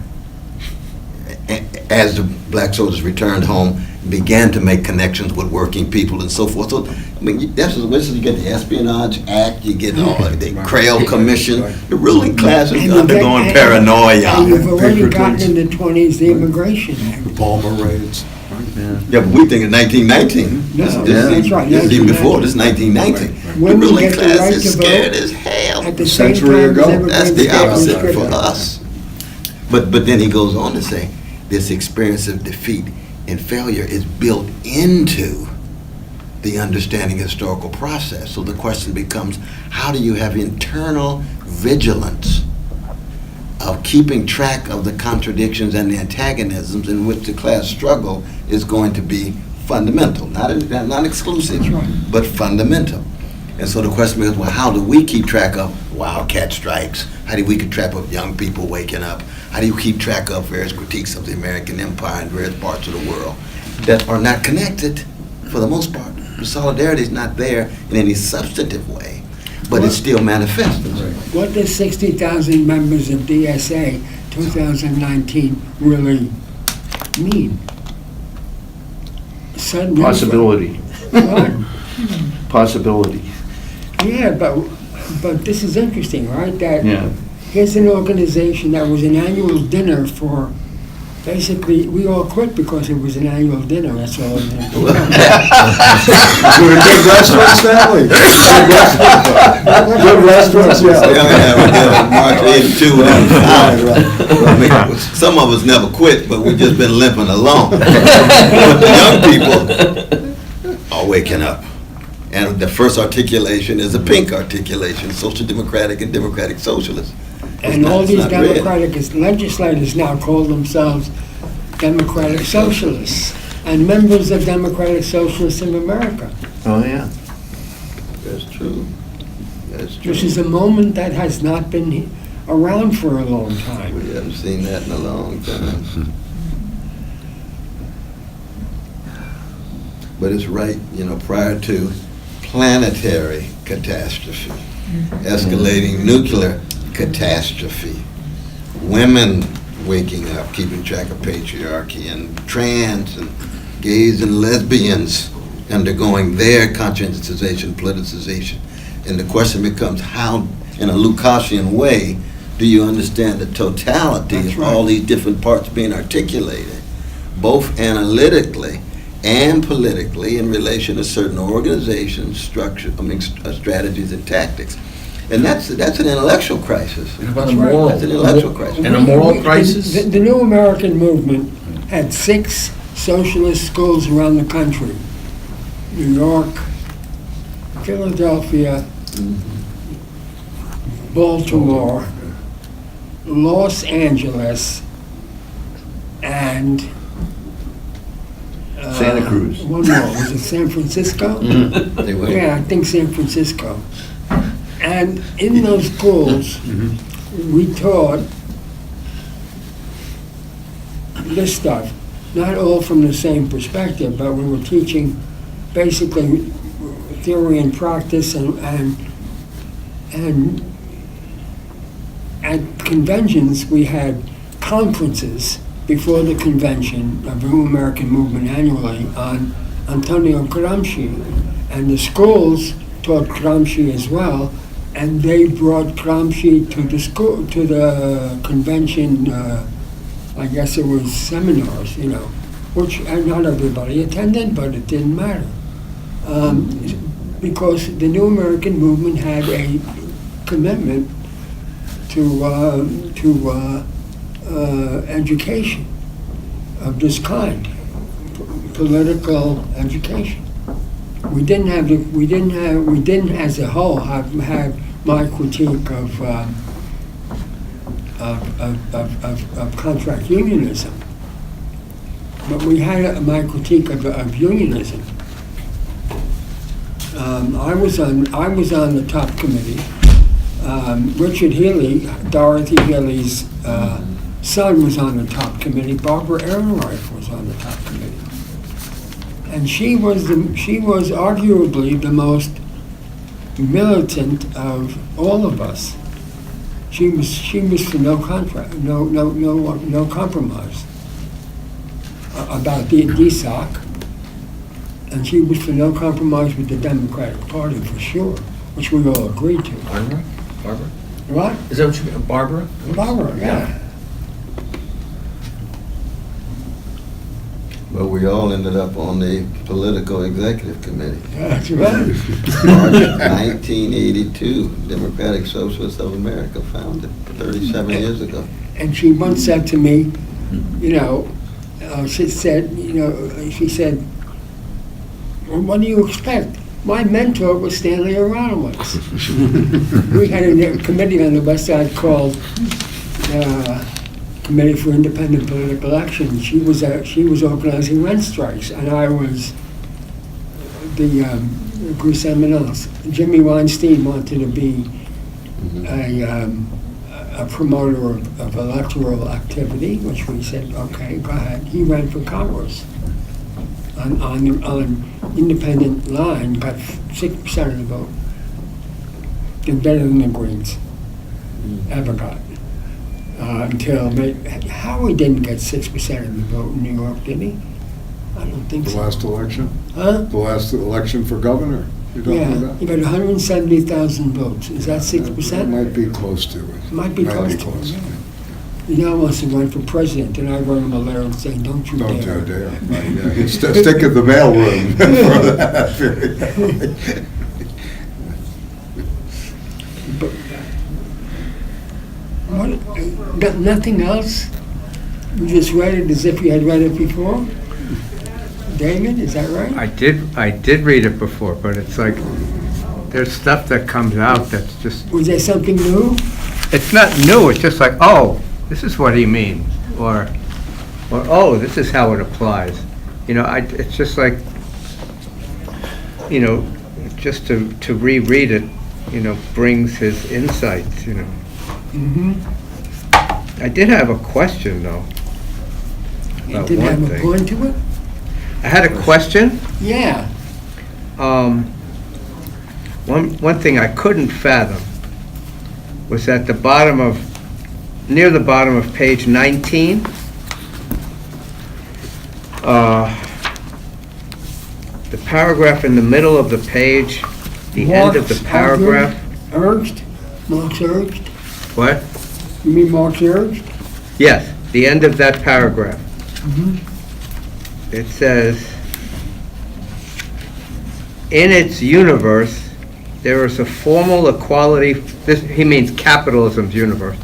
As the black soldiers returned home, began to make connections with working people and so forth. So, I mean, this is you get the Espionage Act, you get all the Crail Commission. The ruling class is undergoing And paranoia. you've already Pinkertons. gotten in the 20s, the Immigration Act. The Palmer raids. Yeah, but we think of 1919. No, This that's right, This is even 1919. before, this is 1919. The Women ruling get the class right is to scared vote as hell. At the A same century time ago. as That's the immigrants get opposite for conscripted. us. But then he goes on to say, this experience of defeat and failure is built into the understanding of historical process. So the question becomes, how do you have internal vigilance of keeping track of the contradictions and the antagonisms in which the class struggle is going to be fundamental, not exclusive, That's right. but fundamental. And so the question is, well, how do we keep track of wildcat strikes? How do we keep track of young people waking up? How do you keep track of various critiques of the American empire in various parts of the world that are not connected for the most part? The solidarity is not there in any substantive way, but it still manifests. What does 60,000 members of DSA 2019 really mean? Sudden info. Possibility. What? Possibility. Yeah, but this is interesting, right? That Yeah. here's an organization that was an annual dinner for, basically, we all quit because it was an annual dinner, that's all. We're a good restaurant, Stanley. Good restaurants, yeah. March 82 I mean, some of us never quit, but we've just been limping along. But the young people are waking up. And the first articulation is a pink articulation, social democratic and democratic socialist. And all these It's not red. democratic legislators now call themselves democratic socialists and members of democratic socialists in America. Oh, yeah. That's true. That's true. This is a moment that has not been around for a long time. We haven't seen that in a long time. But it's right, prior to planetary catastrophe, escalating nuclear catastrophe, women waking up, keeping track of patriarchy, and trans and gays and lesbians undergoing their conscientization, politicization. And the question becomes, how, in a Lukácsian way, do you understand the totality That's of right. all these different parts being articulated, both analytically and politically in relation to certain organizations, strategies and tactics. And that's an intellectual crisis. And about That's a right. moral, That's an intellectual crisis. and a moral crisis? The New American Movement had 6 socialist schools around the country. New York, Philadelphia, Baltimore, Los Angeles, and Santa Cruz. one more. Was it San Francisco? They were. Yeah, I think San Francisco. And in those schools, we taught this stuff, not all from the same perspective, but we were teaching basically theory and practice, and at conventions we had conferences before the convention of the New American Movement annually on Antonio Gramsci, and the schools taught Gramsci as well, and they brought Gramsci to the school, to the convention. I guess it was seminars, which not everybody attended, but it didn't matter. Because the New American Movement had a commitment to education of this kind, political education. We didn't as a whole have my critique of contract unionism, but we had my critique of unionism. I was on the top committee. Richard Healy, Dorothy Healy's son, was on the top committee. Barbara Aronowitz was on the top committee, and she was arguably the most militant of all of us. She was for no contract, no compromise about the DSOC, and she was for no compromise with the Democratic Party for sure, which we all agreed to. Barbara? What? Is that what you mean, Barbara? Barbara, yeah. But we all ended up on the political executive committee. That's right. March 1982, Democratic Socialists of America, founded 37 years ago. And she once said to me, she said, well, what do you expect? My mentor was Stanley Aronowitz. We had a committee on the West Side called Committee for Independent Political Action. She was organizing rent strikes, and I was the Gris Eminence. Jimmy Weinstein wanted to be a promoter of electoral activity, which we said, okay, go ahead. He ran for Congress on independent line, got 6% of the vote. Did better than the Greens ever got. Until Howard didn't get 6% of the vote in New York, did he? I don't think The so. last election? Huh? The last election for governor, you're talking Yeah, about? he got 170,000 votes. Is that It 6%? might be close to it. Might be close to it, yeah. He now wants to run for president, and I wrote him a letter and saying, don't you Don't dare. you dare. Right, yeah. Stick at the mailroom for that period. But nothing else? You just read it as if you had read it before? David, is that right? I did read it before, but it's like, there's stuff that comes out that's just, Was there something new? it's not new, it's just like, oh, this is what he means, or oh, this is how it applies. It's just like, just to reread it, brings his insights, Mm-hmm. I did have a question, though. You about didn't one have a thing. point to it? I had a question. Yeah. One thing I couldn't fathom was at the bottom near the bottom of page 19. The paragraph in the middle of the page, the end of the paragraph. Urged? Marx urged? What? You mean Marx urged? Yes, the end of that paragraph. It says, in its universe, there is a formal equality, he means capitalism's universe.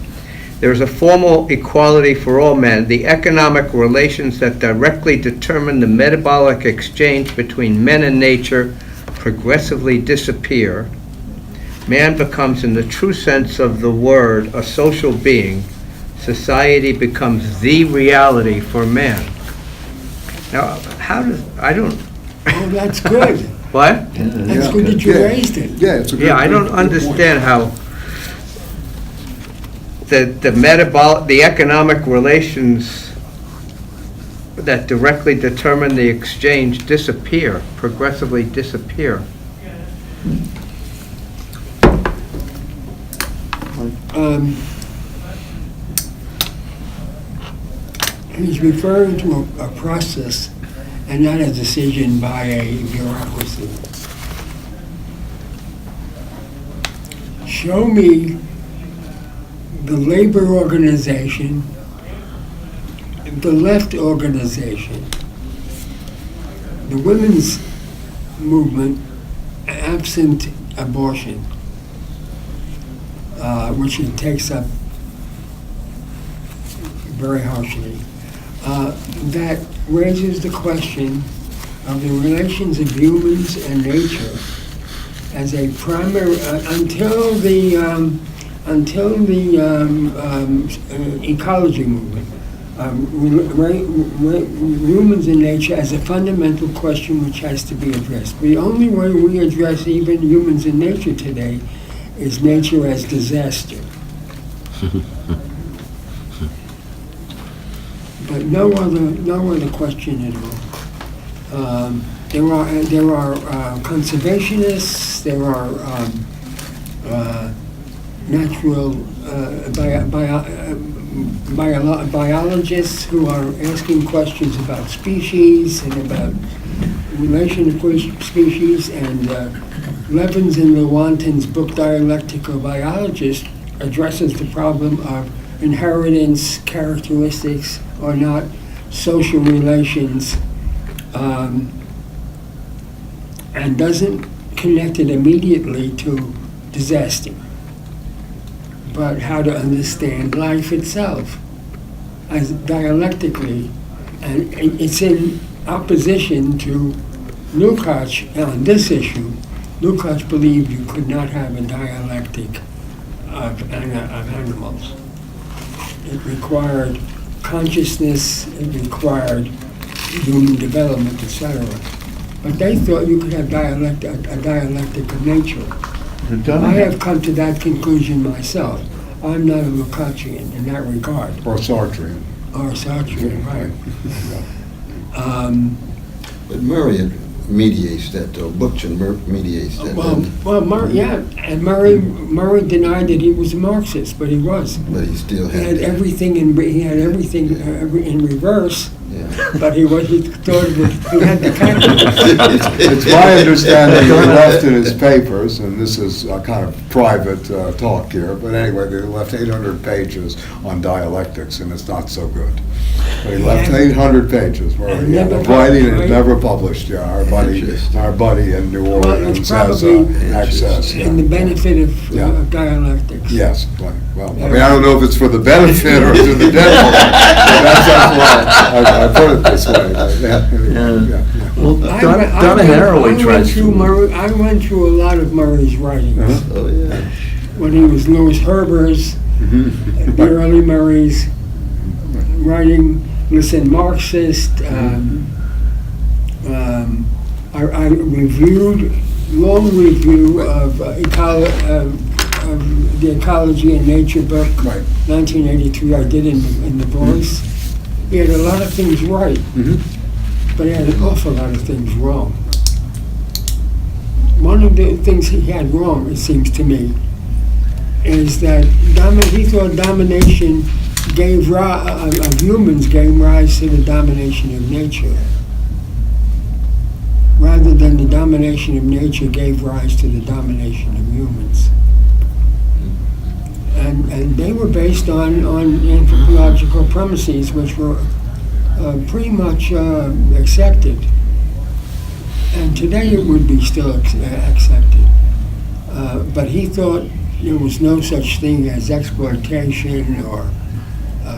There is a formal equality for all men. The economic relations that directly determine the metabolic exchange between men and nature progressively disappear. Man becomes, in the true sense of the word, a social being. Society becomes the reality for man. Now, how does, I don't... Oh, that's good. What? That's good that you raised it. Yeah, it's a good. Yeah, I don't good point. understand how the economic relations that directly determine the exchange disappear, progressively disappear. He's referring to a process and not a decision by a bureaucracy. Show me the labor organization, the left organization, the women's movement, absent abortion, which he takes up very harshly, that raises the question of the relations of humans and nature as a primary until the ecology movement. Humans and nature as a fundamental question which has to be addressed. The only way we address even humans and nature today is nature as disaster. But no other question at all. There are conservationists. There are natural biologists who are asking questions about species and about relation to species. And Levins and Lewontin's book Dialectical Biologist addresses the problem of inheritance, characteristics, or not social relations, and doesn't connect it immediately to disaster, but how to understand life itself as dialectically. And it's in opposition to Lukács on this issue. Lukács believed you could not have a dialectic of animals. It required consciousness, it required human development, etc. But they thought you could have a dialectic of nature. I have come to that conclusion myself. I'm not a Lukácsian in that regard. Or Sartrean. Or Sartrean, right. But Murray mediates that, though. Bookchin mediates that. Murray, and Murray denied that he was a Marxist, but he was. But he still had. He had everything in reverse. Yeah. But he thought he had the capitalism. It's my understanding he left in his papers, and this is a kind of private talk here, but anyway, they left 800 pages on dialectics, and it's not so good. But he left 800 pages, writing and never published. Yeah, our buddy in New Orleans has access. In the benefit of dialectics. Yes, well, I mean, I don't know if it's for the benefit or to the detriment, but that's why I put it this way. Well, Donna Haraway tries to... I went through a lot of Murray's writings. Oh, yeah. When he was Louis Herber's, the early Murray's writing, listen, Marxist. I reviewed, long review of the Ecology and Nature book, 1983, I did in the Voice. He had a lot of things right, but he had an awful lot of things wrong. One of the things he had wrong, it seems to me, is that he thought domination of humans gave rise to the domination of nature, rather than the domination of nature gave rise to the domination of humans. And they were based on anthropological premises which were pretty much accepted. And And today it would be still accepted. But he thought there was no such thing as exploitation or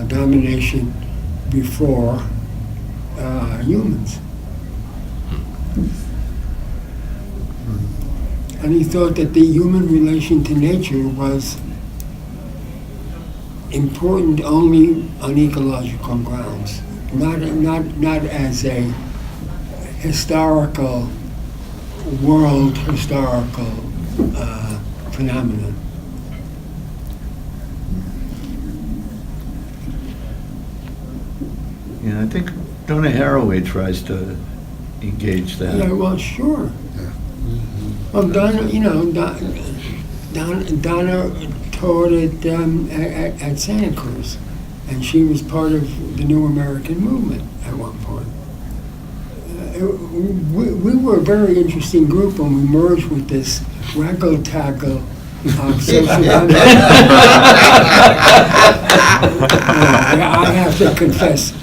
domination before humans. And he thought that the human relation to nature was important only on ecological grounds, not as a historical, world historical phenomenon. Yeah, I think Donna Haraway tries to engage that. Yeah, well, sure. Well, Donna, Donna taught at Santa Cruz, and she was part of the New American Movement at one point. We were a very interesting group when we merged with this waggle-taggle of social I have to confess,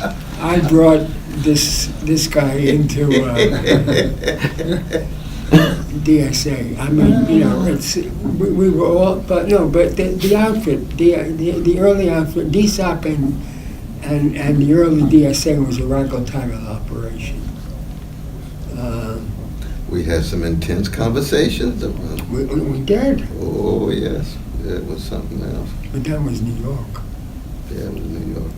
I brought this guy into DSA. I mean, we were all, but the outfit, the early outfit, DSOC and the early DSA was a waggle-taggle operation. We had some intense conversations. We did. Oh, yes. It was something else. But that was New York. Yeah, it was New York.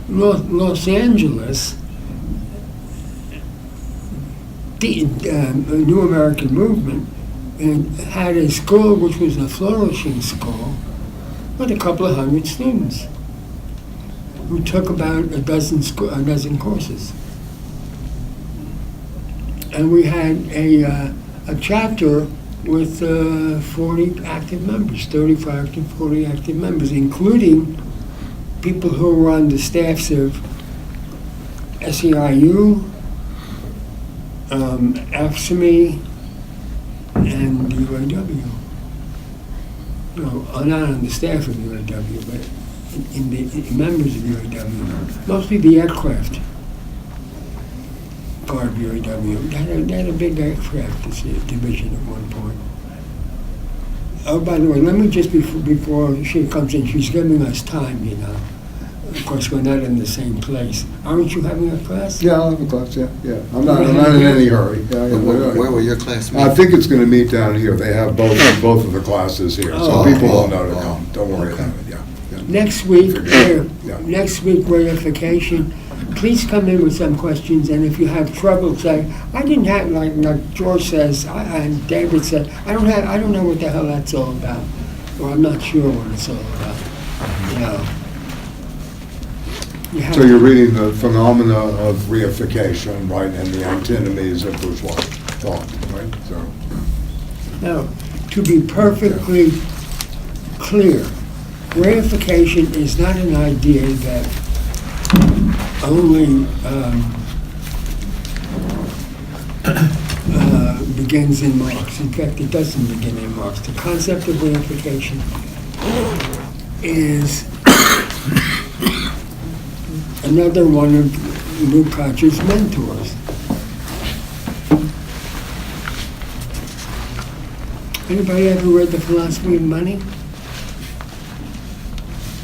Los Angeles, the New American Movement, and had a school which was a flourishing school with a couple of hundred students who took about a dozen courses. And we had a chapter with 40 active members, 35 to 40 active members, including people who were on the staffs of SEIU, AFSCME, and the UAW. Not on the staff of the UAW, but in the members of the UAW. Mostly the aircraft part of UAW. They had a big aircraft division at one point. Oh, by the way, let me just, before she comes in, she's giving us time, Of course, we're not in the same place. Aren't you having a class? Yeah, I'll have a class, yeah. I'm not in any hurry. Where were your classmates? I think it's going to meet down here. They have both of the classes here, so people will know to come. Don't worry about it, yeah. Next week, Yeah. reification. Please come in with some questions, and if you have trouble, say, I didn't have, like George says, and David said, I don't know what the hell that's all about, or I'm not sure what it's all about. So you're reading the phenomena of reification, right, and the antinomies of bourgeois thought, right? So. Now, to be perfectly clear, reification is not an idea that only begins in Marx. In fact, it doesn't begin in Marx. The concept of reification is another one of Lukács's mentors. Anybody ever read The Philosophy of Money?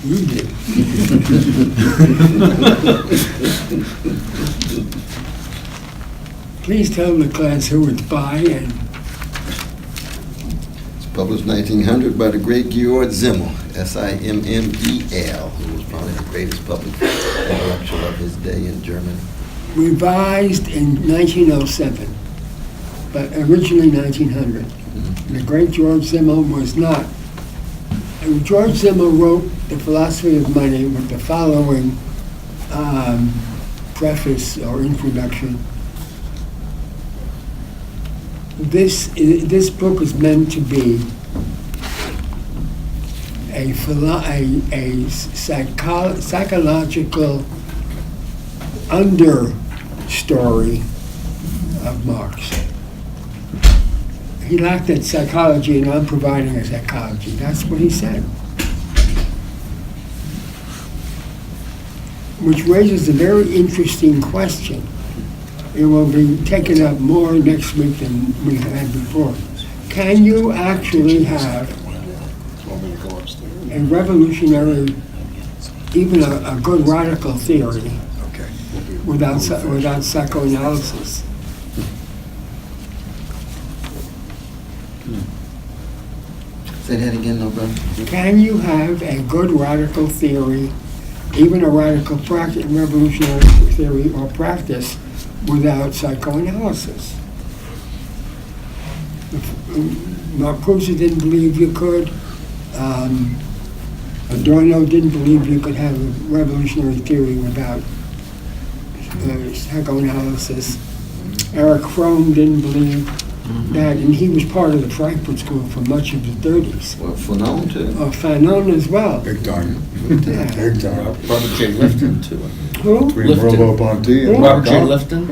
You did. Please tell the class who it's by and... It's published 1900 by the great Georg Simmel, Simmel, who was probably the greatest public intellectual of his day in Germany. Revised in 1907, but originally 1900. The great Georg Simmel was not. And Georg Simmel wrote The Philosophy of Money with the following preface or introduction. This book is meant to be a psychological understory of Marx. He lacked at psychology, and I'm providing a psychology. That's what he said. Which raises a very interesting question. it will be taken up more next week than we had before. Can you actually have a revolutionary, even a good radical theory without psychoanalysis? Say that again, no, brother? Can you have a good radical theory, even a radical practice, revolutionary theory or practice, without psychoanalysis? Marcuse didn't believe you could. Adorno didn't believe you could have a revolutionary theory without psychoanalysis. Erich Fromm didn't believe that, and he was part of the Frankfurt School for much of the 30s. Well, Fanon too. Fanon as well. Big time. Yeah. Big time. Robert J. Lifton, too. Who? Between Lifton. Merleau-Ponty and Robert J. Marcuse. Lifton?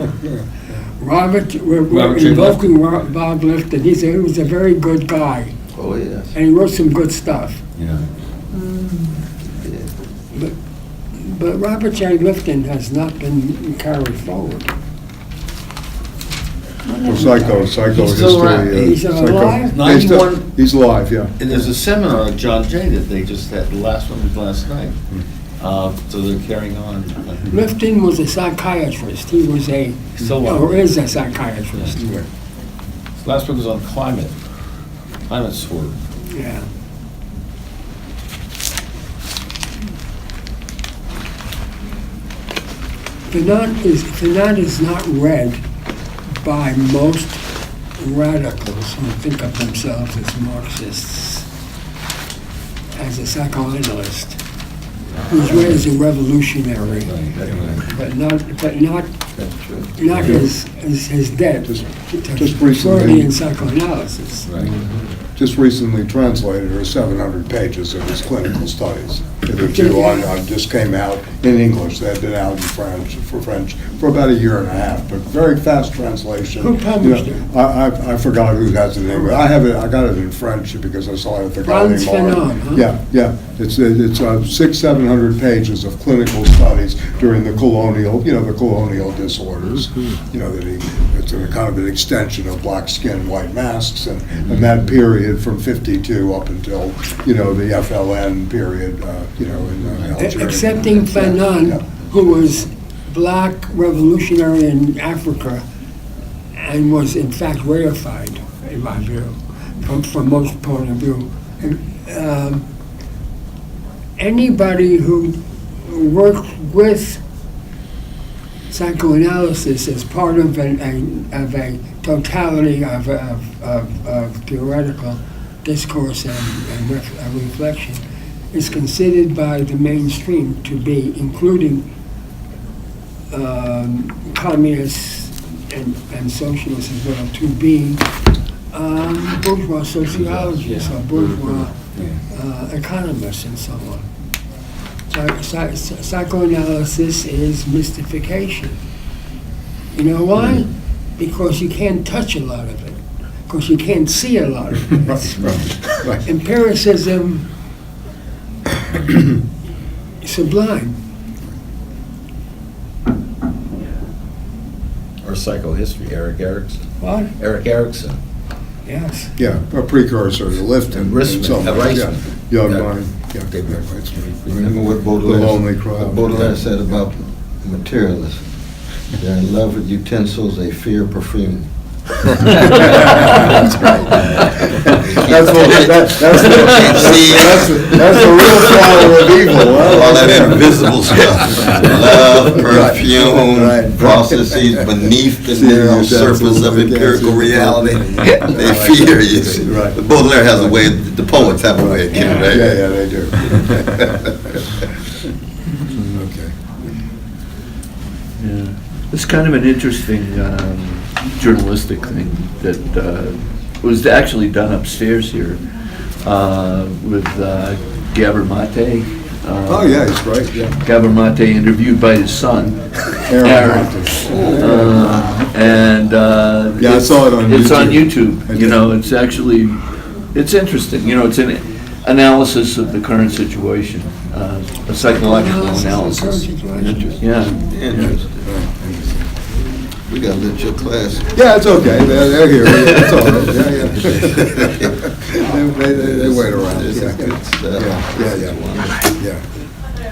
We're Robert J. invoking Bob Lifton. He was a very good guy, Oh, yes. and he wrote some good stuff. Yeah. But Robert J. Lifton has not been carried forward. Well, Psycho He's still around. history. He's alive? He's alive, yeah. And there's a seminar at John Jay that they just had, the last one was last night. So they're carrying on. Lifton was a psychiatrist. He was Still or on. is a psychiatrist. Last one was on climate swerve. Yeah. Fanon is not read by most radicals who think of themselves as Marxists, as a psychoanalyst, who's read as a revolutionary, but not That's true. his debt Just to recently- Freudian psychoanalysis. Right. Just recently translated her 700 pages of his clinical studies. The two just came out in English. They had been out in French for about a year and a half, but very fast translation. Who published it? I forgot who has the name. I have it. I got it in French because I saw it at the Franz Gallery Fanon, huh? Yeah. It's 600-700 pages of clinical studies during the colonial disorders. It's a kind of an extension of black skin, white masks, and that period from 52 up until the FLN period. In Algeria. Excepting Fanon, Yeah. who was black revolutionary in Africa and was in fact reified, in my view, from most point of view. And, anybody who worked with psychoanalysis as part of a totality of theoretical discourse and reflection is considered by the mainstream to be, including communists and socialists as well, to be bourgeois sociologists or bourgeois economists and so on. Psychoanalysis is mystification. You know why? Because you can't touch a lot of it. Because you can't see a lot of it. Right. Empiricism, sublime. Or psychohistory, Eric Erickson. What? Eric Erickson. Yes. Yeah, a precursor to Lifton. And Rissman, in some ways, Reisman. yeah. Young Yeah. mind. Yeah, Okay. Remember what The lonely crowd. Baudelaire said about materialists? They're in love with utensils, they fear perfume. That's the real flower of evil. All that invisible stuff. Love, perfume, Right. processes beneath the narrow surface of empirical reality. They fear you. Right. Baudelaire has a way, the poets have a way of getting Yeah, there. they do. Okay. Yeah. It's kind of an interesting journalistic thing that was actually done upstairs here with Gabor Mate. Oh, yeah, he's great, yeah. Gabor Mate interviewed by his son, Aaron. And Yeah, I saw it on it's on YouTube. YouTube. It's actually, it's interesting. It's an analysis of the current situation, a psychological analysis. Situation. Yeah. Interesting. We gotta let your class. Yeah, it's okay, they're here, it's all right, yeah. They wait around, This is yeah. good stuff.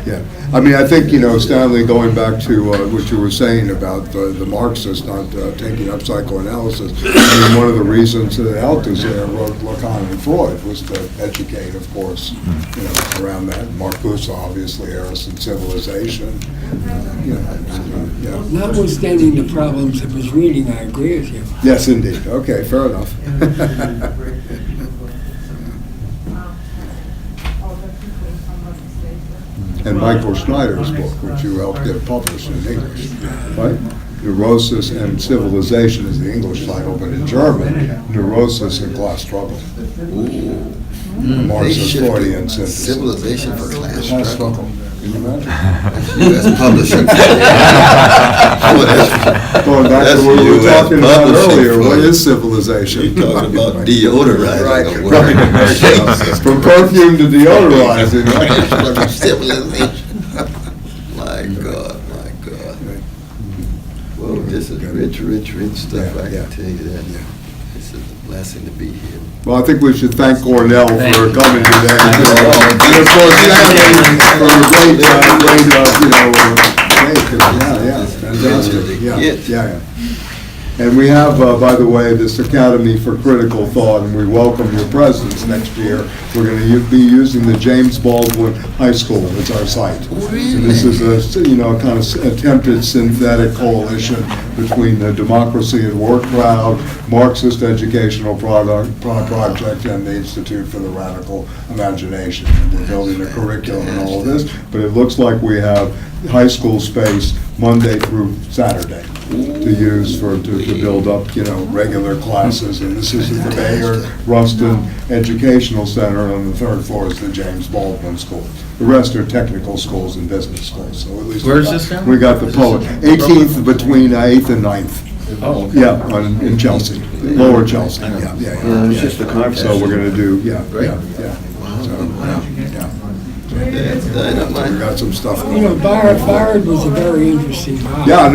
Yeah. I mean, I think, Stanley, going back to what you were saying about the Marxists not taking up psychoanalysis, I mean, one of the reasons that Althusser wrote Lacan and Freud was to educate, of course, around that. Marcuse, obviously, Eros and Civilization. Yeah. Notwithstanding the problems of his reading, I agree with you. Yes, indeed. Okay, fair enough. And Michael Schneider's book, which you helped get published in English, right? Neurosis and Civilization is the English title, but in German, Neurosis and Class Struggle. A Marxist Freudian synthesis. Civilization for class Class struggle. struggle. Can you imagine? U.S. publishing. Going back to what we were talking about earlier, what is civilization? You're talking about deodorizing. Right, a word. right. From perfume to deodorizing, right? Civilization. My God. Well, this is rich stuff, I Yeah. can tell you that. This is a blessing to be here. Well, I think we should thank Cornell for Thank you. coming today. And of course, Stanley for the great, fantastic. Yeah. And we have, by the way, this Academy for Critical Thought, and we welcome your presence next year. We're going to be using the James Baldwin High School as our site. And this is a, kind of attempted synthetic coalition between the Democracy at Work crowd, Marxist Educational Project, and the Institute for the Radical Imagination. And we're building a curriculum and all of this, but it looks like we have high school space Monday through Saturday to use to build up, regular classes. And this is at the Bayard Rustin Educational Center, on the third floor is the James Baldwin School. The rest are technical schools and business schools, so at least. Where is this now? We got the poet, 18th between 8th and 9th. Oh, okay. Yeah, in Chelsea, Lower Chelsea, yeah. It's just a conference. So we're gonna do, yeah. That's dynamite. We got some stuff going. Bayard was a very interesting guy. Yeah, I know.